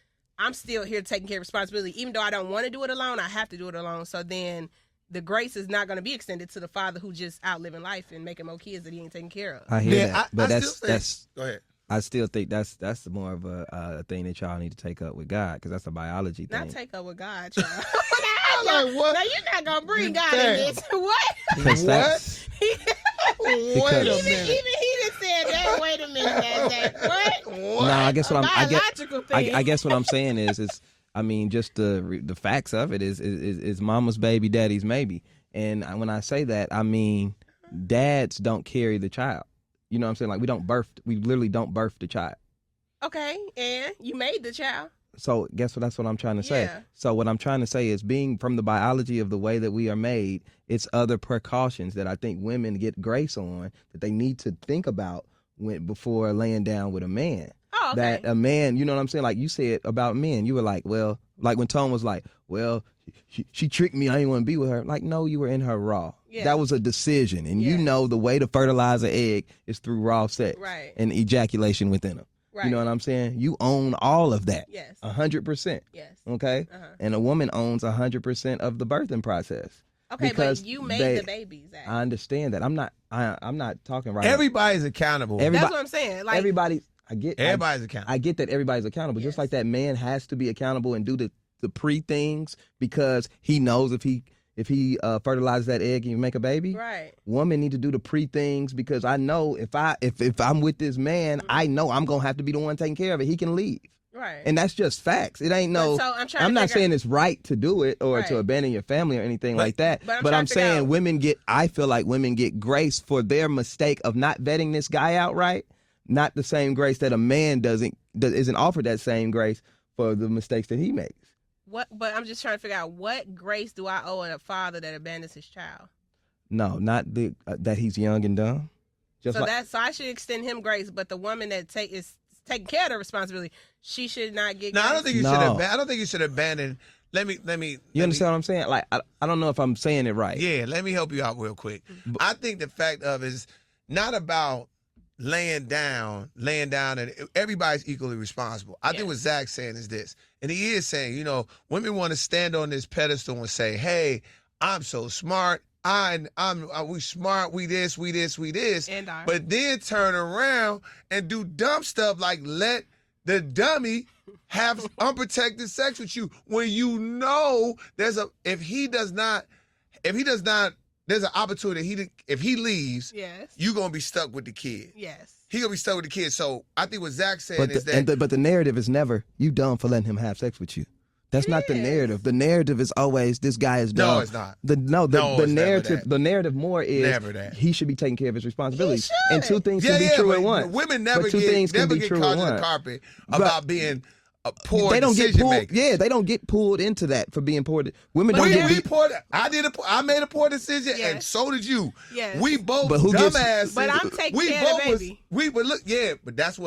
S2: I'm still here taking care of responsibility. Even though I don't want to do it alone, I have to do it alone. So then the grace is not going to be extended to the father who just outliving life and making more kids that he ain't taking care of.
S3: I hear that. But
S1: that's go ahead.
S3: I still think that's more of a thing that y'all need to take up with God, because that's a biology thing.
S2: Not take up with God, y'all.
S1: What?
S2: Now you're not gonna bring God in this. What?
S1: What?
S2: Even he just said that. Wait a minute, NASDAQ. What?
S3: No, I guess what
S2: Biological thing.
S3: I guess what I'm saying is I mean, just the facts of it is mama's baby, daddy's maybe. And when I say that, I mean dads don't carry the child. You know what I'm saying? Like we literally don't birth the child.
S2: Okay, and you made the child.
S3: So guess what? That's what I'm trying to say.
S2: Yeah.
S3: So what I'm trying to say is, being from the biology of the way that we are made, it's other precautions that I think women get grace on that they need to think about before laying down with a man.
S2: Oh, okay.
S3: That a man, you know what I'm saying? Like you said about men, you were like, well, like when Tone was like, well, she tricked me, I didn't want to be with her. Like, no, you were in her raw.
S2: Yeah.
S3: That was a decision. And you know the way to fertilize an egg is through raw sex and ejaculation within them. Right. You know what I'm saying? You own all of that.
S2: Yes.
S3: 100%.
S2: Yes.
S3: Okay? And a woman owns 100% of the birthing process.
S2: Okay,
S3: because
S2: but you made the babies. Zach.
S3: I understand that. I'm not talking right.
S1: Everybody's accountable.
S2: That's what I'm saying. Like
S3: everybody's accountable. I get that everybody's accountable. Just like that man has to be accountable and do the pre things because he knows if he fertilizes that egg and you make a baby.
S2: Right.
S3: Women need to do the pre things because I know if I'm with this man, I know I'm gonna have to be the one taking care of it. He can leave.
S2: Right.
S3: And that's just facts. It ain't no.
S2: So
S3: I'm not saying it's right to do it or to abandon your family or anything like that. But I'm saying I feel like women get grace for their mistake of not vetting this guy out right. Not the same grace that a man isn't offered that same grace for the mistakes that he makes.
S2: But I'm just trying to figure out what grace do I owe a father that abandons his child?
S3: No, not that he's young and dumb.
S2: So I should extend him grace, but the woman that is taking care of the responsibility, she should not get.
S1: No,
S2: grace.
S1: I don't think you should. I don't think you should abandon. Let me.
S3: You understand what I'm saying? Like I don't know if I'm saying it right.
S1: Yeah, let me help you out real quick. I think the fact of is not about laying down, and everybody's equally responsible. I think what Zach's saying is this, and he is saying, women want to stand on this pedestal and say, "Hey, I'm so smart. We smart. We this. But then turn around and do dumb stuff like let the dummy have unprotected sex with you when you know there's an opportunity. If he leaves, you're gonna be stuck with the kid.
S2: Yes.
S1: He gonna be stuck with the kid. So I think what Zach's saying is that.
S3: But the narrative is never you dumb for letting him have sex with you. That's not the narrative. The narrative is always this guy is dumb.
S1: No, it's not.
S3: The narrative more is
S1: never that.
S3: He should be taking care of his responsibilities.
S2: He should.
S3: And two things can be true at once.
S1: Women never get caught in the carpet about being a poor
S3: they don't get
S1: decision
S3: pulled.
S1: maker.
S3: Yeah, they don't get pulled into that for being poor. Women don't get
S1: poor. I made a poor decision, and so did you.
S2: Yes.
S1: We both
S2: dumbasses. But I'm taking care of the baby.
S1: But that's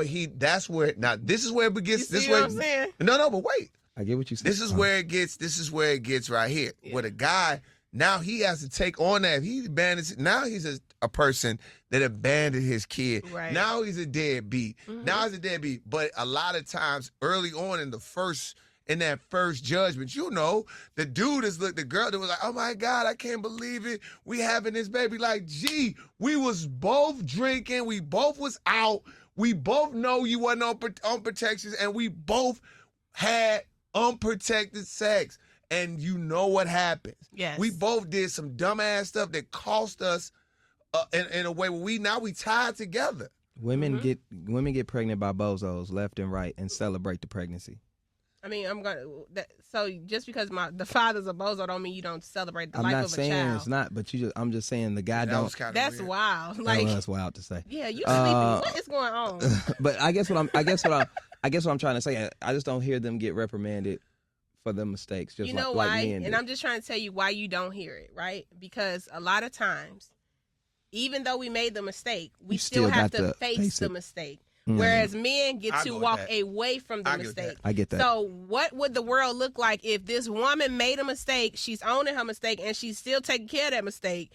S1: where now this is where it gets.
S2: You see what I'm saying?
S1: No, but wait.
S3: I get what you said.
S1: This is where it gets right here. Yeah. Where the guy now he has to take on that. He abandons. Now he's a person that abandoned his kid.
S2: Right.
S1: Now he's a deadbeat. Mm-hmm. Now he's a deadbeat. But a lot of times early on in that first judgment, the dude the girl that was like, oh my God, I can't believe it. We having this baby. Like, gee, we was both drinking. We both was out. We both know you wasn't on protections, and we both had unprotected sex. And you know what happens.
S2: Yes.
S1: We both did some dumbass stuff that cost us in a way where we tied together.
S3: Women get pregnant by bozos left and right and celebrate the pregnancy.
S2: I mean, so just because the father's a bozo don't mean you don't celebrate the life of a child.
S3: I'm not saying it's not, but I'm just saying the guy don't.
S2: That's
S1: weird.
S2: Wild.
S3: Like, that's wild to say.
S2: Yeah, you sleeping. What is going on?
S3: But I guess what I'm trying to say, I just don't hear them get reprimanded for the mistakes. Just why?
S2: Like men and I'm just trying to tell you why you don't hear it, right? Because a lot of times, even though we made the mistake, we still have to face the mistake. Mm-hmm. Whereas men get to walk away from the mistake.
S3: I get that.
S2: So what would the world look like if this woman made a mistake, she's owning her mistake, and she's still taking care of that mistake?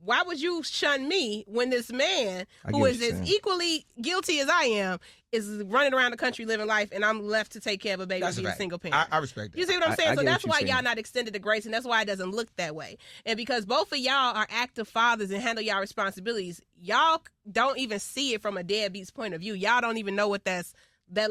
S2: Why would you shun me when this man, who is as equally guilty as I am, is running around the country living life, and I'm left to take care of a baby and be a single parent?
S1: I respect that.
S2: You see what I'm saying? So that's why y'all not extended the grace, and that's why it doesn't look that way. And because both of y'all are active fathers and handle y'all responsibilities, y'all don't even see it from a deadbeat's point of view. Y'all don't even know what that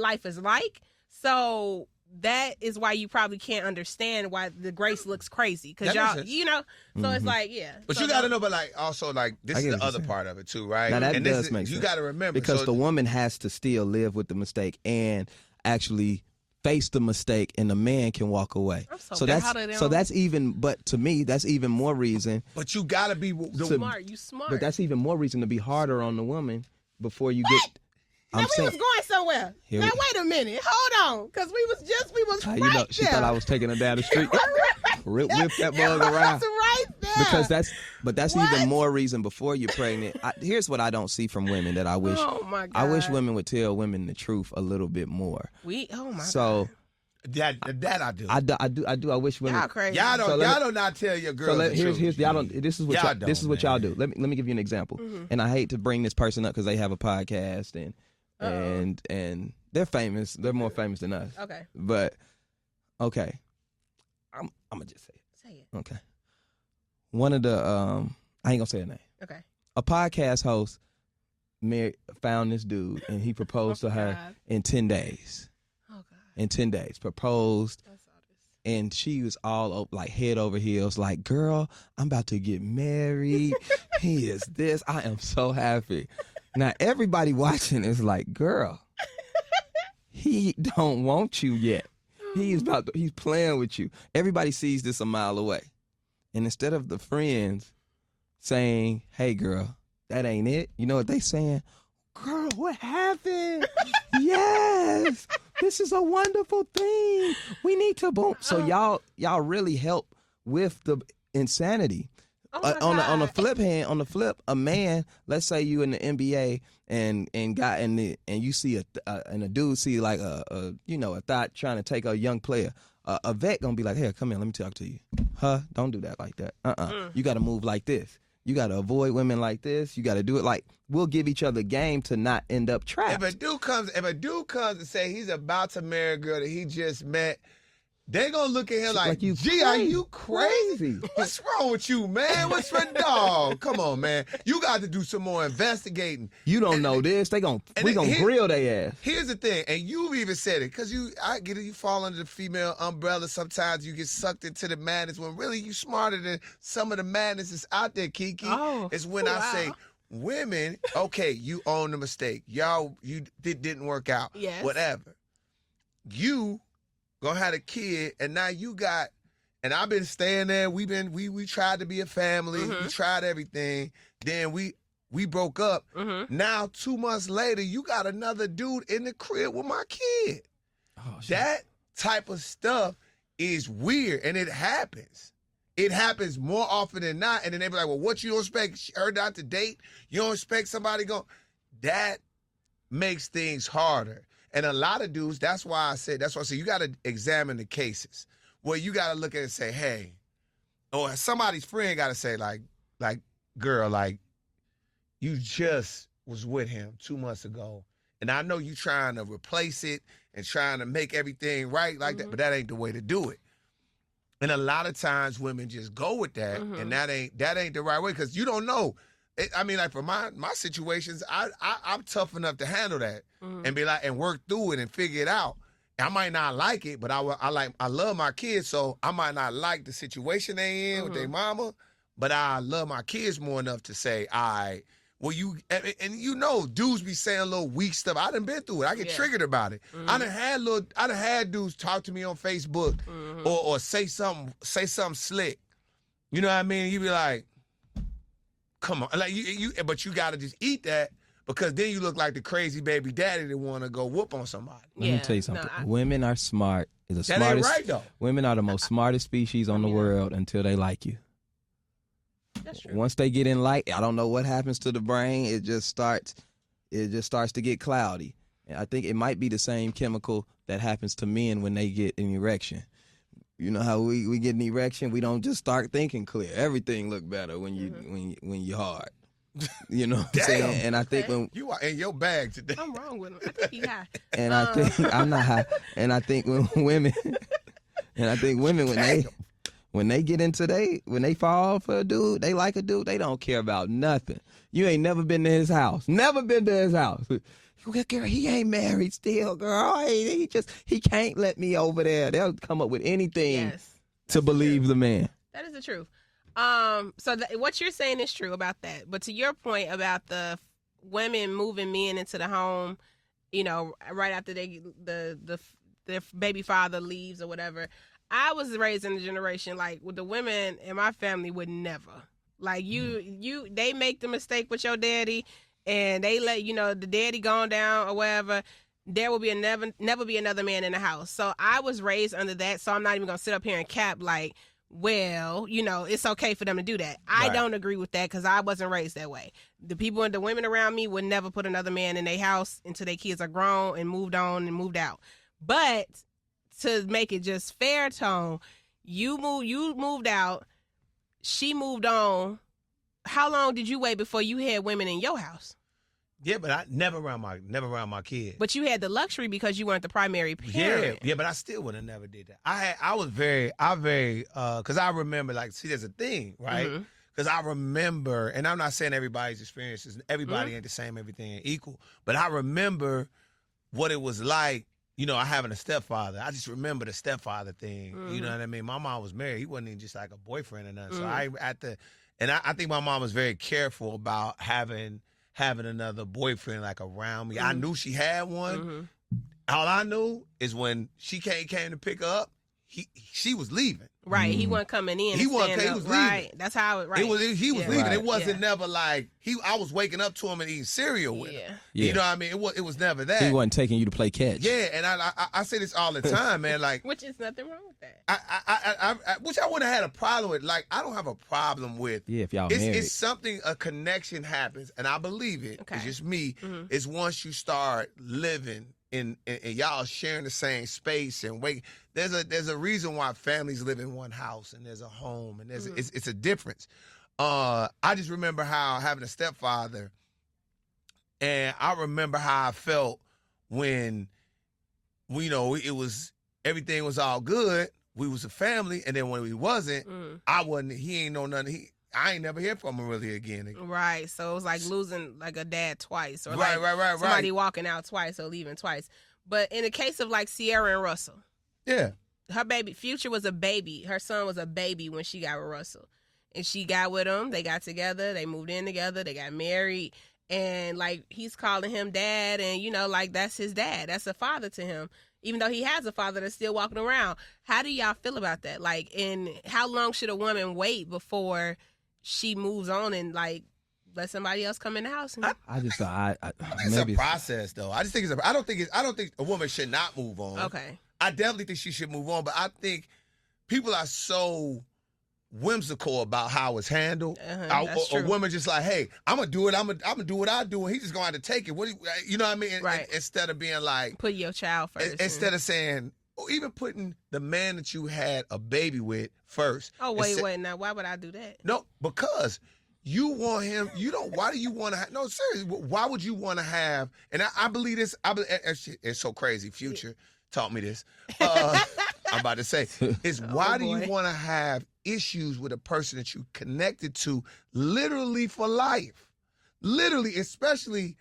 S2: life is like. So that is why you probably can't understand why the grace looks crazy. Because
S1: That makes
S2: y'all,
S1: sense.
S2: you know, so it's like,
S1: But
S2: so
S1: you got to know, but like also like this
S3: I
S1: is
S3: get
S1: the
S3: what you're
S1: other
S3: saying.
S1: part of it too, right?
S3: Now that
S1: and
S3: does make sense.
S1: You got to remember
S3: because
S1: so,
S3: the woman has to still live with the mistake and actually face the mistake, and the man can walk away.
S2: I'm so bad. How they
S3: so
S2: don't-
S3: that's even. But to me, that's even more reason.
S1: But you got to be
S2: smart. You smart.
S3: But that's even more reason to be harder on the woman before you get.
S2: Now we was going somewhere.
S3: Here
S2: Now
S3: we-
S2: wait a minute. Hold on, because we was
S3: How
S2: right
S3: you know she
S2: there.
S3: thought I was taking her down the street. Whip that bug
S2: That's
S3: around.
S2: right there.
S3: Because that's
S2: What?
S3: even more reason before you're pregnant. Here's what I don't see from women that I wish.
S2: Oh my God.
S3: I wish women would tell women the truth a little bit more.
S2: Oh my
S3: So
S1: that I do.
S3: I do. I wish women.
S2: Y'all crazy.
S1: Y'all don't
S3: So let me-
S1: y'all do not tell your girls.
S3: So
S1: the
S3: here's
S1: truth.
S3: y'all don't. This is what
S1: Y'all
S3: this is what
S1: don't,
S3: y'all
S1: man.
S3: do. Let me give you an example. And I hate to bring this person up because they have a podcast and they're famous. They're more famous than us.
S2: Okay.
S3: But okay, I'm gonna just say it.
S2: Say it.
S3: Okay. One of the I ain't gonna say her name.
S2: Okay.
S3: A podcast host found this dude and he proposed to her
S2: God.
S3: in 10 days.
S2: Oh God.
S3: In 10 days, proposed.
S2: I saw this.
S3: And she was all like head over heels, like, girl, I'm about to get married. He is this. I am so happy. Now, everybody watching is like, girl, he don't want you yet. He's playing with you. Everybody sees this a mile away. And instead of the friends saying, hey, girl, that ain't it, you know what they saying? Girl, what happened? Yes, this is a wonderful thing. We need to boom. So y'all really help with the insanity.
S2: Oh my
S3: On the
S2: God.
S3: flip, a man, let's say you in the NBA and you see a dude see like a thought trying to take a young player. A vet gonna be like, hey, come here, let me talk to you. Don't do that like that. You got to move like this. You got to avoid women like this. You got to do it like, we'll give each other game to not end up trapped.
S1: If a dude comes and say he's about to marry a girl that he just met, they gonna look at him like
S3: you
S1: gee, are
S3: crazy.
S1: you crazy? What's wrong with you, man? What's for dog? Come on, man. You got to do some more investigating.
S3: You don't know this. We gonna grill their ass.
S1: Here's the thing, and you've even said it, because I get it, you fall under the female umbrella. Sometimes you get sucked into the madness when really you smarter than some of the madness that's out there, Kiki.
S2: Oh,
S1: it's when I say, women, okay, you own the mistake. Didn't work out.
S2: Yes.
S1: Whatever. You gonna have a kid, and now you got, and I've been staying there. We tried to be a family. We tried everything. Then we broke up. Now 2 months later, you got another dude in the crib with my kid.
S3: Oh, shit.
S1: That type of stuff is weird, and it happens. It happens more often than not. And then they be like, well, what you don't expect her not to date? You don't expect somebody that makes things harder. And a lot of dudes, that's why I say you got to examine the cases where you got to look at it and say, hey, or somebody's friend got to say like, girl, like, you just was with him 2 months ago. And I know you trying to replace it and trying to make everything right like that, but that ain't the way to do it. And a lot of times women just go with that, and that ain't the right way, because you don't know. I mean, like for my situations, I'm tough enough to handle that and be like, and work through it and figure it out. I might not like it, but I love my kids, so I might not like the situation they in with their mama, but I love my kids more enough to say, all right, well, dudes be saying little weak stuff. I done been through it. I get triggered about it. I done had dudes talk to me on Facebook or say something slick. You know what I mean? You be like, come on, like but you gotta just eat that, because then you look like the crazy baby daddy that want to go whoop on somebody.
S3: Let me tell you something. Women are smart.
S1: That ain't right though.
S3: Women are the most smartest species on the world until they like you.
S2: That's true.
S3: Once they get in light, I don't know what happens to the brain. It just starts to get cloudy. And I think it might be the same chemical that happens to men when they get an erection. You know how we get an erection, we don't just start thinking clear. Everything look better when you're hard. You know what I'm saying? And I think when
S1: you are in your bag today.
S2: I'm wrong with him. I think he high.
S3: And I think I'm not high. And I think when women when they get into when they fall for a dude, they like a dude, they don't care about nothing. You ain't never been to his house. Never been to his house. well, girl, he ain't married still, girl. He can't let me over there. They'll come up with anything to believe the man.
S2: That is the truth. So what you're saying is true about that. But to your point about the women moving men into the home, you know, right after their baby father leaves or whatever, I was raised in a generation like with the women in my family would never. Like they make the mistake with your daddy, and they let the daddy gone down or whatever. There will be never be another man in the house. So I was raised under that. So I'm not even gonna sit up here and cap like, well, it's okay for them to do that. I don't agree with that because I wasn't raised that way. The women around me would never put another man in their house until their kids are grown and moved on and moved out. But to make it just fair, Tone, you moved out. She moved on. How long did you wait before you had women in your house?
S1: Yeah, but I never around my kids.
S2: But you had the luxury because you weren't the primary parent.
S1: Yeah, but I still would have never did that. I was very, because I remember, like, see, there's a thing, right? Because I remember, and I'm not saying everybody's experiences, everybody ain't the same, everything ain't equal, but I remember what it was like, having a stepfather. I just remember the stepfather thing. You know what I mean? My mom was married. He wasn't even just like a boyfriend or nothing. So I think my mom was very careful about having another boyfriend like around me. I knew she had one. All I knew is when she came to pick her up, she was leaving.
S2: Right, he wasn't coming in.
S1: He was leaving.
S2: Right, that's how it. Right,
S1: he was leaving.
S3: Right.
S1: It wasn't never like I was waking up to him and eating cereal with him. You know what I mean? It was never that.
S3: He wasn't taking you to play catch.
S1: Yeah, and I say this all the time, man. Like,
S2: which is nothing wrong with that.
S1: Which I wouldn't have had a problem with. Like, I don't have a problem with.
S3: Yeah, if y'all married.
S1: It's something, a connection happens, and I believe it.
S2: Okay.
S1: It's just me. It's once you start living and y'all sharing the same space and wait. There's a reason why families live in one house and there's a home and it's a difference. I just remember how having a stepfather, and I remember how I felt when everything was all good. We was a family, and then when we wasn't, I wasn't. He ain't know nothing. I ain't never hear from him really again.
S2: Right. So it was like losing like a dad twice, or
S1: right.
S2: Somebody walking out twice or leaving twice. But in the case of like Sierra and Russell, her baby Future was a baby. Her son was a baby when she got with Russell, and she got with him. They got together. They moved in together. They got married, and like he's calling him dad, and like that's his dad. That's a father to him. Even though he has a father that's still walking around. How do y'all feel about that? Like, and how long should a woman wait before she moves on and like let somebody else come in the house?
S1: It's a process, though. I just think I don't think a woman should not move on.
S2: Okay.
S1: I definitely think she should move on, but I think people are so whimsical about how it's handled. A woman just like, hey, I'm gonna do it. I'm gonna do what I do, and he's just gonna have to take it. You know what I mean?
S2: Right.
S1: Instead of being like,
S2: put your child first.
S1: Instead of saying, or even putting the man that you had a baby with first.
S2: Oh, wait. Now, why would I do that?
S1: No, because you want him. Why do you want to have? No, seriously. Why would you want to have? And I believe this. It's so crazy. Future taught me this. I'm about to say is why do you want to have issues with a person that you connected to literally for life? Literally, especially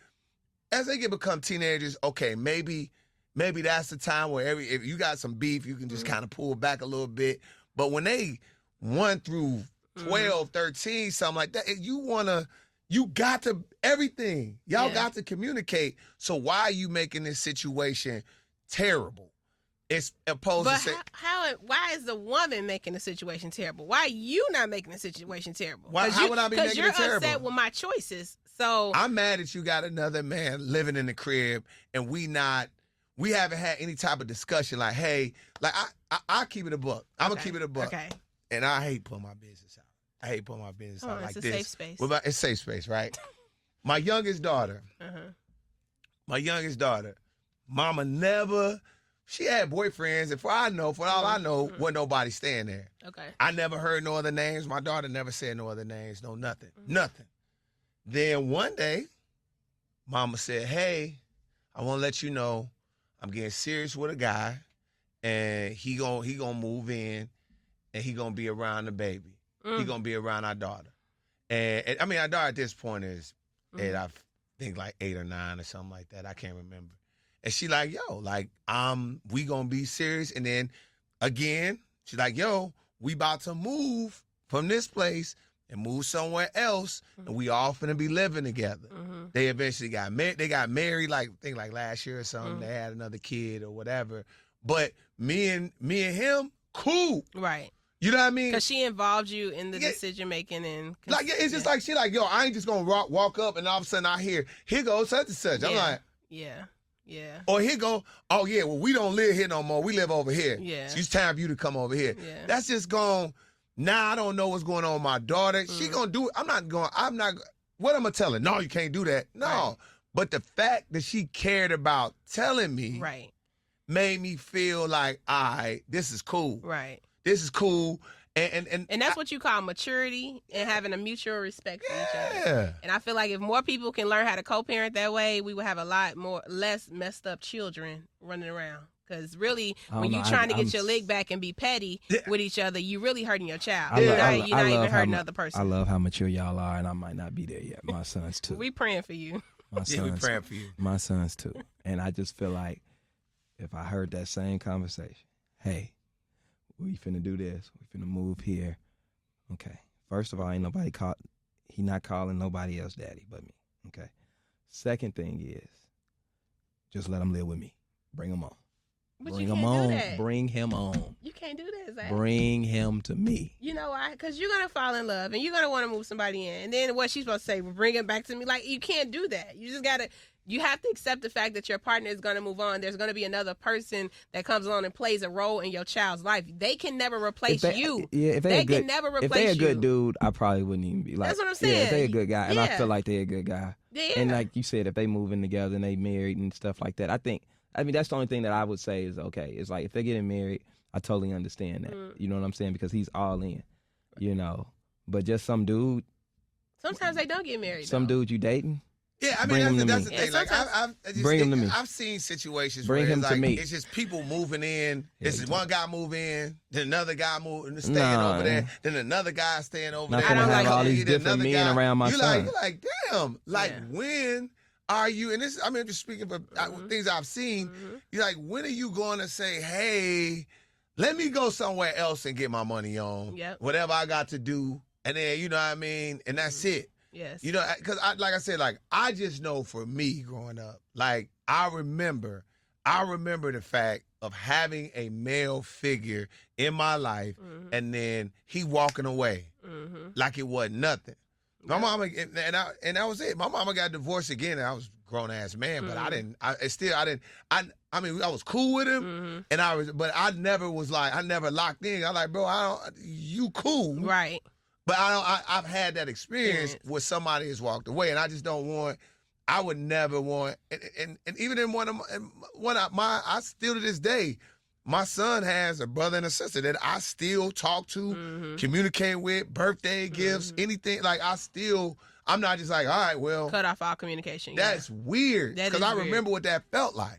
S1: as they become teenagers. Okay, maybe that's the time where if you got some beef, you can just kind of pull back a little bit. But when they 1 through 12, 13, something like that, you got to, everything. Y'all got to communicate. So why are you making this situation terrible? It's opposed to say,
S2: why is the woman making the situation terrible? Why are you not making the situation terrible?
S1: How would I be making it terrible?
S2: Because you're upset with my choices. So
S1: I'm mad that you got another man living in the crib and we haven't had any type of discussion like, hey, like I keep it a buck. I'm gonna keep it a buck.
S2: Okay.
S1: And I hate putting my business out. I hate putting my business out like this.
S2: It's a safe space.
S1: It's safe space, right? My youngest daughter, mama she had boyfriends, and for all I know, wasn't nobody staying there.
S2: Okay.
S1: I never heard no other names. My daughter never said no other names, no nothing. Nothing. Then one day, mama said, hey, I want to let you know I'm getting serious with a guy, and he gonna move in, and he gonna be around the baby. He gonna be around our daughter. And I mean, our daughter at this point is, think like 8 or 9 or something like that. I can't remember. And she like, yo, like, we gonna be serious. And then again, she's like, yo, we about to move from this place and move somewhere else, and we all finna be living together. They eventually got married. They got married, like, I think like last year or something. They had another kid or whatever. But me and him, cool.
S2: Right.
S1: You know what I mean?
S2: Because she involved you in the decision making and
S1: like, it's just like she like, yo, I ain't just gonna walk up and all of a sudden I hear, here goes such and such. I'm like,
S2: yeah.
S1: Or here go, oh yeah, well we don't live here no more. We live over here.
S2: Yeah.
S1: So it's time for you to come over here.
S2: Yeah.
S1: That's just gone. Now I don't know what's going on with my daughter. She gonna do it. I'm not. What am I gonna tell her? No, you can't do that. No. Right. But the fact that she cared about telling me made me feel like, all right, this is cool.
S2: Right.
S1: This is cool. And
S2: that's what you call maturity and having a mutual respect for each other. And I feel like if more people can learn how to co-parent that way, we would have a lot less messed up children running around. Because really, when you're trying to get your leg back and be petty with each other, you're really hurting your child. You're not even hurting the other person.
S3: I love how mature y'all are, and I might not be there yet. My sons too.
S2: We praying for you.
S3: My sons,
S1: we praying for you.
S3: My sons too. And I just feel like if I heard that same conversation, hey, we finna do this. We finna move here. Okay. First of all, he not calling nobody else daddy but me. Okay. Second thing is, just let him live with me. Bring him on.
S2: But
S3: Bring
S2: you
S3: him
S2: can't
S3: on.
S2: do that.
S3: Bring him on.
S2: You can't do that, Zach.
S3: Bring him to me.
S2: You know why? Because you're going to fall in love and you're going to want to move somebody in. And then what she's supposed to say, well, bring him back to me. Like, you can't do that. You just got to, you have to accept the fact that your partner is going to move on. There's going to be another person that comes along and plays a role in your child's life. They can never replace you.
S3: Yeah, if they
S2: can never replace you.
S3: If they're a good dude, I probably wouldn't even be like.
S2: That's what I'm saying.
S3: Yeah, if they're a good guy, and I feel like they're a good guy.
S2: Yeah.
S3: And like you said, if they moving together and they married and stuff like that, I mean, that's the only thing that I would say is okay. It's like if they're getting married, I totally understand that. You know what I'm saying? Because he's all in, you know. But just some dude.
S2: Sometimes they don't get married.
S3: Some dude you dating.
S1: Yeah, I mean, that's the thing. Like,
S3: bring him to me.
S1: I've seen situations
S3: bring
S1: where
S3: him
S1: it's like,
S3: to me.
S1: It's just people moving in. This is one guy move in, then another guy staying over there, then another guy staying over there.
S3: I don't have all these different men around my son.
S1: You're like, damn. Like, when are you? And this, I mean, I'm just speaking for things I've seen. You're like, when are you going to say, hey, let me go somewhere else and get my money on? Whatever I got to do, and then you know what I mean, and that's it.
S2: Yes.
S1: You know, because like I said, like I just know for me growing up, like I remember the fact of having a male figure in my life, and then he walking away like it wasn't nothing. My mama and that was it. My mama got divorced again, and I was a grown ass man, but I didn't. I mean, I was cool with him, and but I never was like, I never locked in. I like, bro, you cool,
S2: right?
S1: But I've had that experience where somebody has walked away, and I just don't want. I would never want, and even in one of my, I still to this day, my son has a brother and a sister that I still talk to, communicate with, birthday gifts, anything. Like I'm not just like, all right, well,
S2: cut off all communication.
S1: That's weird because I remember what that felt like.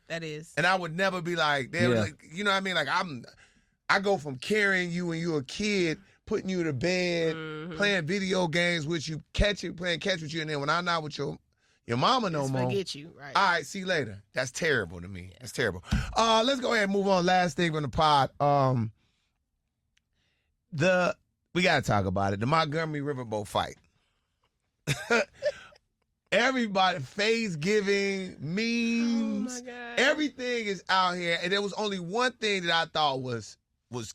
S2: That is,
S1: and I would never be like, like, you know what I mean? Like I go from carrying you when you're a kid, putting you to bed, playing video games with you, playing catch with you, and then when I'm not with your mama no more.
S2: Forget you, right?
S1: All right, see you later. That's terrible to me. That's terrible. Let's go ahead and move on. Last thing from the pod. We gotta talk about it. The Montgomery riverboat fight. Everybody, face giving, memes,
S2: oh my God.
S1: Everything is out here, and there was only one thing that I thought was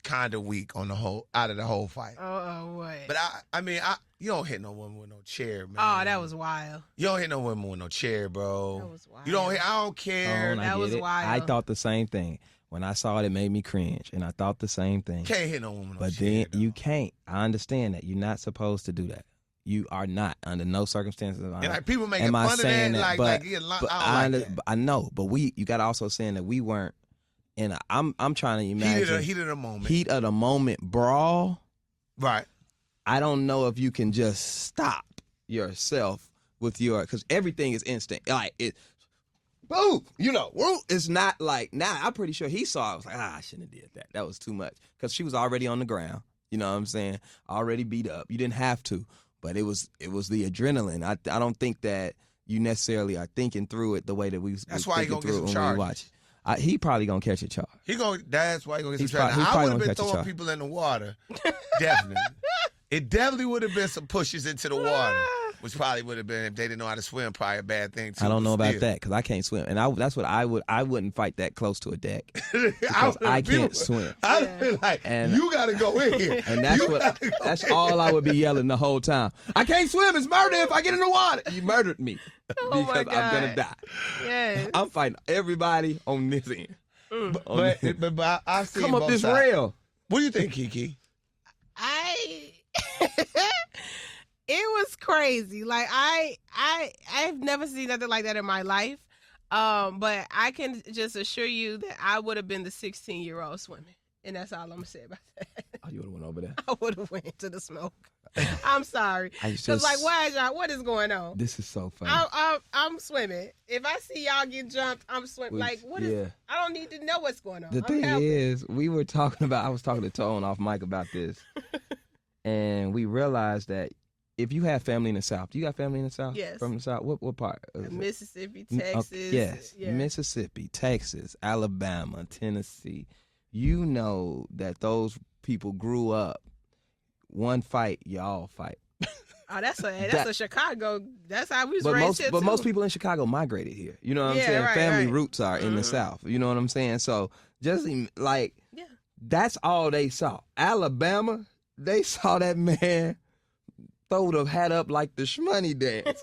S1: kind of weak on out of the whole fight.
S2: Oh, what?
S1: But I mean, you don't hit no woman with no chair, man.
S2: Oh, that was wild.
S1: You don't hit no woman with no chair, bro.
S2: That was wild.
S1: You don't hit. I don't care.
S2: That was wild.
S3: I thought the same thing. When I saw it, it made me cringe, and I thought the same thing.
S1: Can't hit no woman with no chair.
S3: But then
S1: though.
S3: you can't. I understand that you're not supposed to do that. You are not under no circumstances.
S1: And like people making fun of that,
S3: but I know, but you got to also saying that we weren't. And I'm trying to imagine
S1: heat of the moment.
S3: Heat of the moment brawl.
S1: Right.
S3: I don't know if you can just stop yourself with because everything is instant. Like boom, it's not like now. I'm pretty sure he saw it. I was like, I shouldn't have did that. That was too much because she was already on the ground. You know what I'm saying? Already beat up. You didn't have to, but it was the adrenaline. I don't think that you necessarily are thinking through it the way that we was
S1: That's why he
S3: thinking
S1: gonna get
S3: through
S1: some
S3: it when we
S1: charges.
S3: watch. He probably gonna catch a charge.
S1: That's why he gonna get
S3: He's
S1: some charges. I
S3: probably
S1: would have
S3: gonna
S1: been
S3: catch a
S1: throwing
S3: charge.
S1: people in the water. Definitely. It definitely would have been some pushes into the water, which probably would have been, if they didn't know how to swim, probably a bad thing too.
S3: I don't know
S1: but
S3: about
S1: still.
S3: that because I can't swim, and that's what I wouldn't fight that close to a deck because I can't swim.
S1: I'd be like,
S3: And-
S1: you got to go in here.
S3: And that's all I would be yelling the whole time. I can't swim. It's murder if I get in the water. You murdered me
S2: Oh my
S3: because I'm gonna
S2: God.
S3: die.
S2: Yes.
S3: I'm fighting everybody on this end.
S1: But I've seen
S3: Come up
S1: both
S3: this
S1: sides.
S3: rail.
S1: What do you think, Kiki?
S2: It was crazy. Like I've never seen nothing like that in my life. But I can just assure you that I would have been the 16-year-old swimming. And that's all I'm gonna say about that.
S3: Oh, you would have went over there.
S2: I would have went to the smoke. I'm sorry. Because like, why is y'all? What is going on?
S3: This is so funny.
S2: I'm swimming. If I see y'all get jumped, I'm swimming. Like, what is?
S3: Yeah.
S2: I don't need to know what's going on.
S3: The thing is, I was talking to Tone off mic about this, and we realized that if you have family in the South, do you got family in the South?
S2: Yes.
S3: From the South? What part?
S2: Mississippi,
S3: Okay,
S2: Texas.
S3: yes.
S2: Yeah.
S3: Mississippi, Texas, Alabama, Tennessee. You know that those people grew up. One fight, y'all fight.
S2: Oh, that's a Chicago. That's how we was raised here,
S3: but
S2: too.
S3: most people in Chicago migrated here. You know what I'm
S2: Yeah,
S3: saying?
S2: right,
S3: Family
S2: right.
S3: roots are in the South. You know what I'm saying? So just like,
S2: Yeah.
S3: that's all they saw. Alabama, they saw that man throw the hat up like the shmoney dance.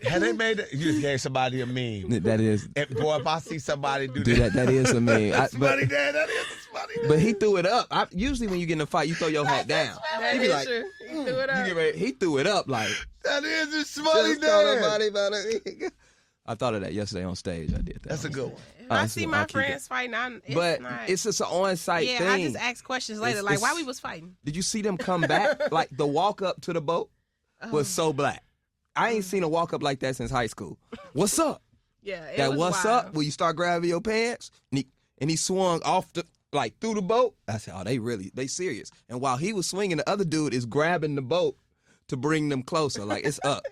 S1: Had they made that? You just gave somebody a meme.
S3: That is.
S1: Boy, if I see somebody do
S3: that, that is a meme.
S1: That's funny, Dad. That is funny, Dad.
S3: But he threw it up. Usually when you get in a fight, you throw your hat down.
S2: That
S3: He be
S2: is
S3: like,
S2: true. He threw it up.
S3: he threw it up like.
S1: That is just funny,
S3: Just told
S1: Dad.
S3: nobody about it. I thought of that yesterday on stage. I did that.
S1: That's a good one.
S2: If I see my friends fighting,
S3: It's just an on-site thing.
S2: I just ask questions later, like why we was fighting.
S3: Did you see them come back? Like the walk up to the boat was so black. I ain't seen a walk up like that since high school. What's up?
S2: Yeah, it
S3: That
S2: was
S3: what's
S2: wild.
S3: up? Will you start grabbing your pants? And he swung off through the boat. I said, oh, they serious. And while he was swinging, the other dude is grabbing the boat to bring them closer. Like it's up.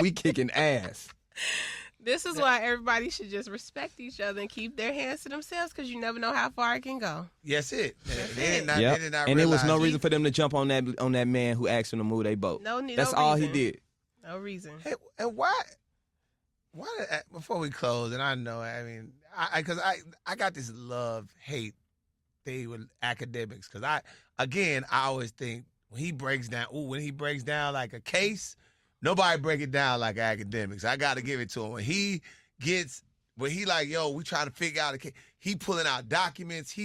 S3: We kicking ass.
S2: This is why everybody should just respect each other and keep their hands to themselves, because you never know how far it can go.
S1: Yes, it. They did not
S3: And there was no reason for them to jump on that man who asked them to move their boat. That's all he did.
S2: No reason.
S1: Hey, and why before we close, and I know, I mean, because I got this love-hate thing with academics, because I always think when he breaks down like a case, nobody break it down like academics. I got to give it to him. When he like, yo, we trying to figure out a case, he pulling out documents.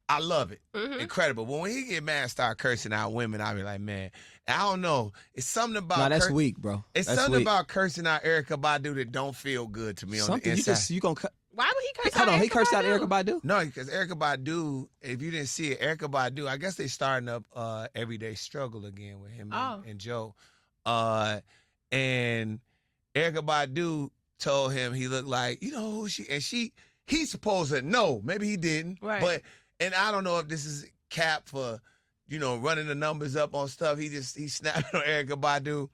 S1: I love it.
S2: Mm-hmm.
S1: Incredible. But when he get mad and start cursing out women, I be like, man, I don't know. It's something about
S3: No, that's weak, bro.
S1: It's
S3: that's
S1: something
S3: weak.
S1: about cursing out Erykah Badu that don't feel good to me on
S3: Something
S1: the inside.
S3: you gonna
S2: Why would he curse
S3: hold
S2: out
S3: on? He
S2: Erykah
S3: cursed out
S2: Badu?
S3: Erykah Badu.
S1: No, because Erykah Badu, if you didn't see it, Erykah Badu, I guess they starting up Everyday Struggle again with him and Joe. And Erykah Badu told him he looked like, you know who he's supposed to know. Maybe he didn't.
S2: Right.
S1: And I don't know if this is cap for, running the numbers up on stuff. He snapped on Erykah Badu.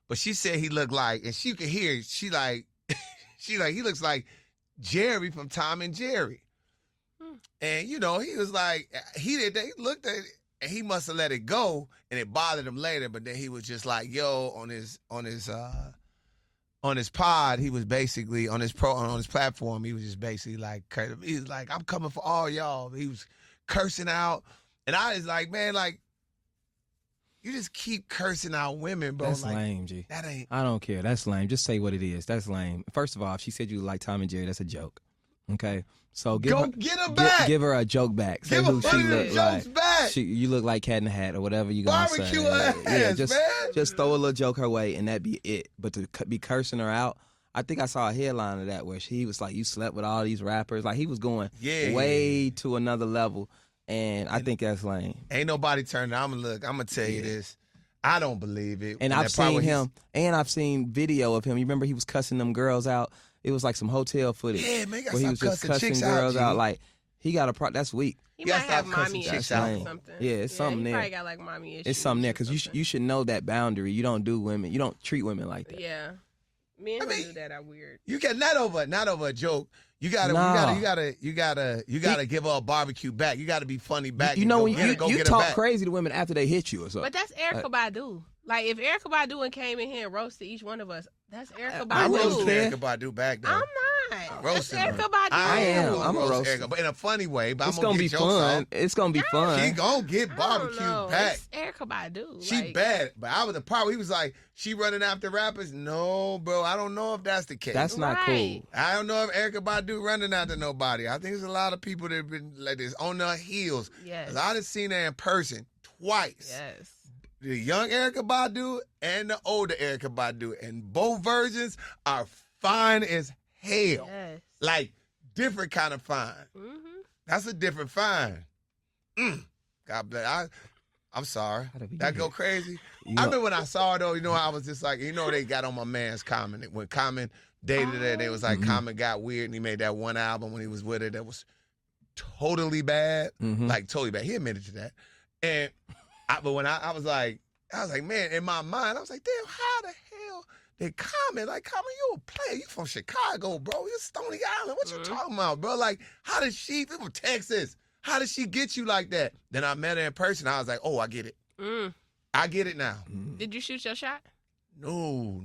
S1: But she said he looked like, and she could hear, she like, he looks like Jerry from Tom and Jerry. And, he was like, he looked at it, and he must have let it go, and it bothered him later. But then he was just like, yo, on his pod, he was basically on his platform. He was just basically like, he was like, I'm coming for all y'all. He was cursing out, and I was like, man, like, you just keep cursing out women, bro.
S3: That's
S1: like,
S3: lame, G.
S1: That ain't.
S3: I don't care. That's lame. Just say what it is. That's lame. First of all, if she said you like Tom and Jerry, that's a joke. Okay, so get her back. Give her a joke back. Say
S1: Give
S3: who
S1: her
S3: she
S1: one of them
S3: look
S1: jokes
S3: like.
S1: back.
S3: You look like Cat in the Hat or whatever you gonna
S1: Barbecue
S3: say.
S1: ass,
S3: Yeah,
S1: man.
S3: just throw a little joke her way and that be it. But to be cursing her out, I think I saw a headline of that where he was like, "You slept with all these rappers." Like he was going way to another level, and I think that's lame.
S1: Ain't nobody turning. I'm gonna tell you this. I don't believe it.
S3: And I've seen him, and I've seen video of him. You remember he was cussing them girls out? It was like some hotel footage.
S1: Yeah, man,
S3: where he was just cussing girls out. Like He got a that's weak.
S2: He might have mommy
S1: chicks
S2: issues
S1: out.
S2: or something.
S3: Yeah, it's something
S2: he
S3: there.
S2: Probably got like mommy issues.
S3: It's something there because
S2: or
S3: you should know that boundary. You don't treat women like that.
S2: Yeah, men who do that are weird.
S1: You can not over a joke. You gotta give her a barbecue back. You gotta be funny back.
S3: You know when you talk
S1: back.
S3: crazy to women after they hit you or something.
S2: But that's Erykah Badu. Like if Erykah Badu came in here and roasted each one of us, that's Erykah Badu.
S1: I roasted Erykah Badu back though.
S2: I'm not.
S1: Roasting
S2: That's Erykah Badu.
S3: I am. I'm a roaster.
S1: Erykah, but in a funny way. But
S3: It's
S1: I'm gonna
S3: be
S1: get jokes
S3: fun.
S1: off.
S3: It's gonna be fun.
S1: She gonna get barbecue back.
S2: It's Erykah Badu.
S1: She bad, but I was the part where he was like, she running after rappers. No, bro, I don't know if that's the case.
S3: That's not cool.
S1: I don't know if Erykah Badu running after nobody. I think there's a lot of people that have been like this on their heels.
S2: Yes.
S1: I done seen her in person twice.
S2: Yes.
S1: The young Erykah Badu and the older Erykah Badu, and both versions are fine as hell.
S2: Yes.
S1: Like different kind of fine.
S2: Mm-hmm.
S1: That's a different fine. God bless. I'm sorry. That go crazy. I remember when I saw her though. You know, I was just like, they got on my man's Common. When Common dated her, they was like, Common got weird, and he made that one album when he was with her that was totally bad, like totally bad. He admitted to that. And but when I was like, man, in my mind, I was like, damn, how the hell did Common, you a player, you from Chicago, bro, you Stony Island, what you talking about, bro? Like, how did she, from Texas, how did she get you like that? Then I met her in person, I was like, oh, I get it. I get it now.
S2: Did you shoot your shot?
S1: No.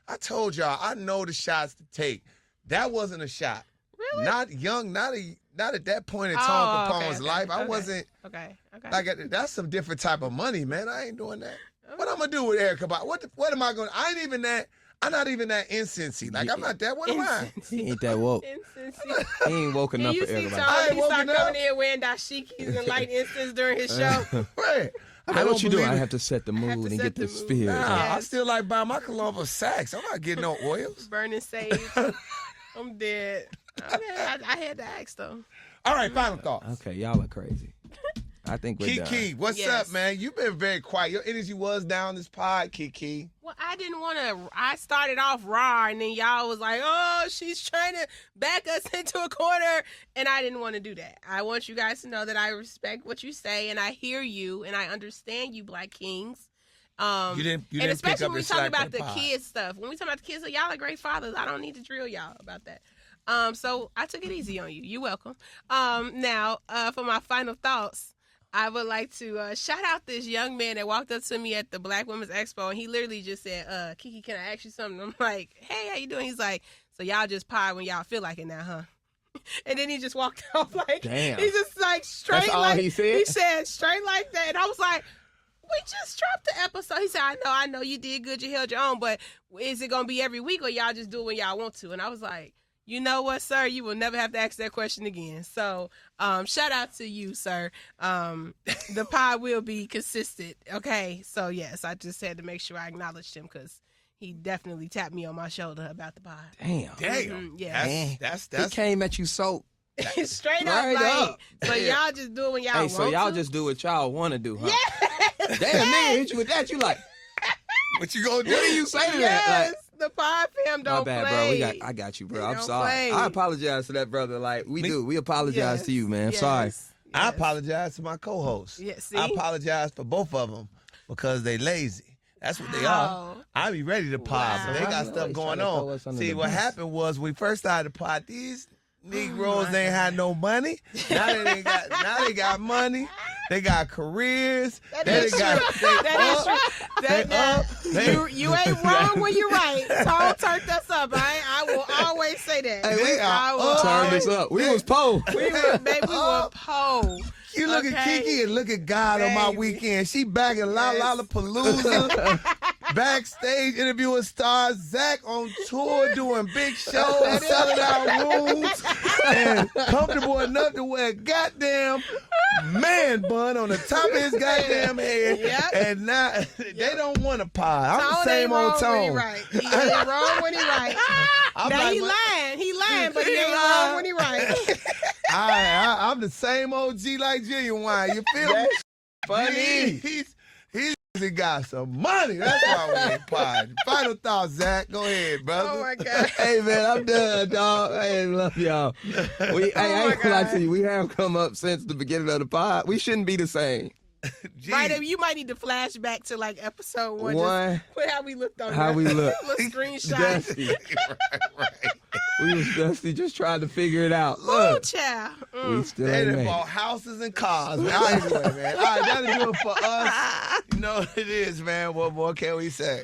S1: I told y'all, I know the shots to take. That wasn't a shot.
S2: Really?
S1: Not young, not at that point in Tom Capone's life. I wasn't.
S2: Okay.
S1: Like, that's some different type of money, man. I ain't doing that. What I'm gonna do with Erykah Badu? What am I gonna? I ain't even that. I'm not even that incensey. Like, I'm not that. What am I?
S3: He ain't that woke. He ain't woke enough for everybody.
S1: I ain't
S2: He
S1: woken
S2: start
S1: up.
S2: coming in wearing dashikis and light incense during his show.
S1: Right.
S3: Hey, what you doing? I
S1: it.
S3: have to set the mood and get the
S2: mood.
S3: spirit.
S1: Nah, I still like buying my cologne for Saks. I'm not getting no oils.
S2: Burning sage. I'm dead. I had to ask though.
S1: All right, final thoughts.
S3: Okay, y'all are crazy. I think we're done.
S1: Kiki, what's up, man? You've been very quiet. Your energy was down this pod, Kiki.
S2: Well, I didn't want to. I started off raw, and then y'all was like, "Oh, she's trying to back us into a corner," and I didn't want to do that. I want you guys to know that I respect what you say, and I hear you, and I understand you, Black Kings.
S1: You didn't
S2: and
S1: pick
S2: especially
S1: up
S2: when we
S1: your
S2: talk
S1: slack
S2: about
S1: for
S2: the
S1: pod.
S2: kids stuff. When we talk about the kids, y'all are great fathers. I don't need to drill y'all about that. So I took it easy on you. You're welcome. Now, for my final thoughts, I would like to shout out this young man that walked up to me at the Black Women's Expo, and he literally just said, Kiki, can I ask you something? I'm like, hey, how you doing? He's like, so y'all just pod when y'all feel like it now, huh? And then he just walked off like,
S3: damn.
S2: He just like straight
S3: That's all
S2: like,
S3: he said?
S2: He said straight like that. And I was like, we just dropped the episode. He said, I know you did good, you held your own, but is it going to be every week or y'all just do it when y'all want to? And I was like, you know what, sir? You will never have to ask that question again. So, shout out to you, sir. The pod will be consistent. Okay. So, yes, I just had to make sure I acknowledged him because he definitely tapped me on my shoulder about the pod.
S3: Damn.
S2: Yeah.
S1: That's
S3: He came at you so
S2: Straight up,
S3: Right
S2: like,
S3: up.
S2: so y'all just do it when y'all want
S3: so y'all
S2: to?
S3: just do what y'all want to do, huh?
S2: Yes.
S3: Damn, nigga hit you with that. You like,
S1: what you gonna do?
S3: what do you say to
S2: Yes.
S3: that? Like,
S2: The pod fam don't
S3: my bad,
S2: play.
S3: bro. I got you, bro.
S2: They
S3: I'm
S2: don't
S3: sorry.
S2: play.
S3: I apologize to that brother. Like we do. We apologize
S2: Yes.
S3: to you, man.
S2: Yes.
S3: Sorry.
S1: I apologize to my co-hosts.
S2: Yeah, see?
S1: I apologize for both of them because they lazy. That's what they are. I be ready to pod, but they got
S3: Wow.
S1: stuff
S3: He's
S1: going
S3: trying to throw
S1: on.
S3: us under
S1: See,
S3: the
S1: what
S3: bus.
S1: happened was we first started the pod. These Negroes they ain't had no money. Now they got money. They got careers.
S2: That
S1: They
S2: is
S1: got
S2: true. That is true. You ain't wrong when you're right. Tone turned us up. I will always say that.
S1: Hey, they
S2: I
S1: are
S2: will
S3: Turn
S2: always-
S3: this up. We was po.
S2: We were, baby, we were po.
S1: You look at
S2: Okay.
S1: Kiki and look at God on my
S2: Baby.
S1: weekend. She back in Lollapalooza, backstage interviewing stars. Zach on tour doing big shows, selling out rooms, and comfortable enough to wear a goddamn man bun on the top of his goddamn head.
S2: Yep.
S1: And now they don't want a pod. I'm the
S2: Tone
S1: same
S2: ain't
S1: old
S2: wrong
S1: Tone.
S2: when he right. He ain't wrong when he right.
S1: I'm
S2: Now
S1: like,
S2: he lying. He lying, but he
S1: He
S2: ain't
S1: lying.
S2: wrong when he right.
S1: I'm the same OG like Genuine. You feel me?
S3: Funny.
S1: He's He got some money. That's why we ain't pod. Final thoughts, Zach. Go ahead, brother.
S2: Oh my God.
S3: Hey man, I'm done, dog. Hey, love y'all. I ain't gonna lie to you. We have come up since the beginning of the pod. We shouldn't be the same.
S2: Right, you might need to flash back to like episode one. Just put how we looked on
S3: how we look.
S2: Little screenshot.
S3: Dusty.
S1: right.
S3: We was dusty, just trying to figure it out.
S2: Ooh, child.
S3: We still
S1: They
S3: ain't
S1: done
S3: made.
S1: bought houses and cars, man. All right, anyway, man. All right, that'll do it for us. You know what it is, man. What more can we say?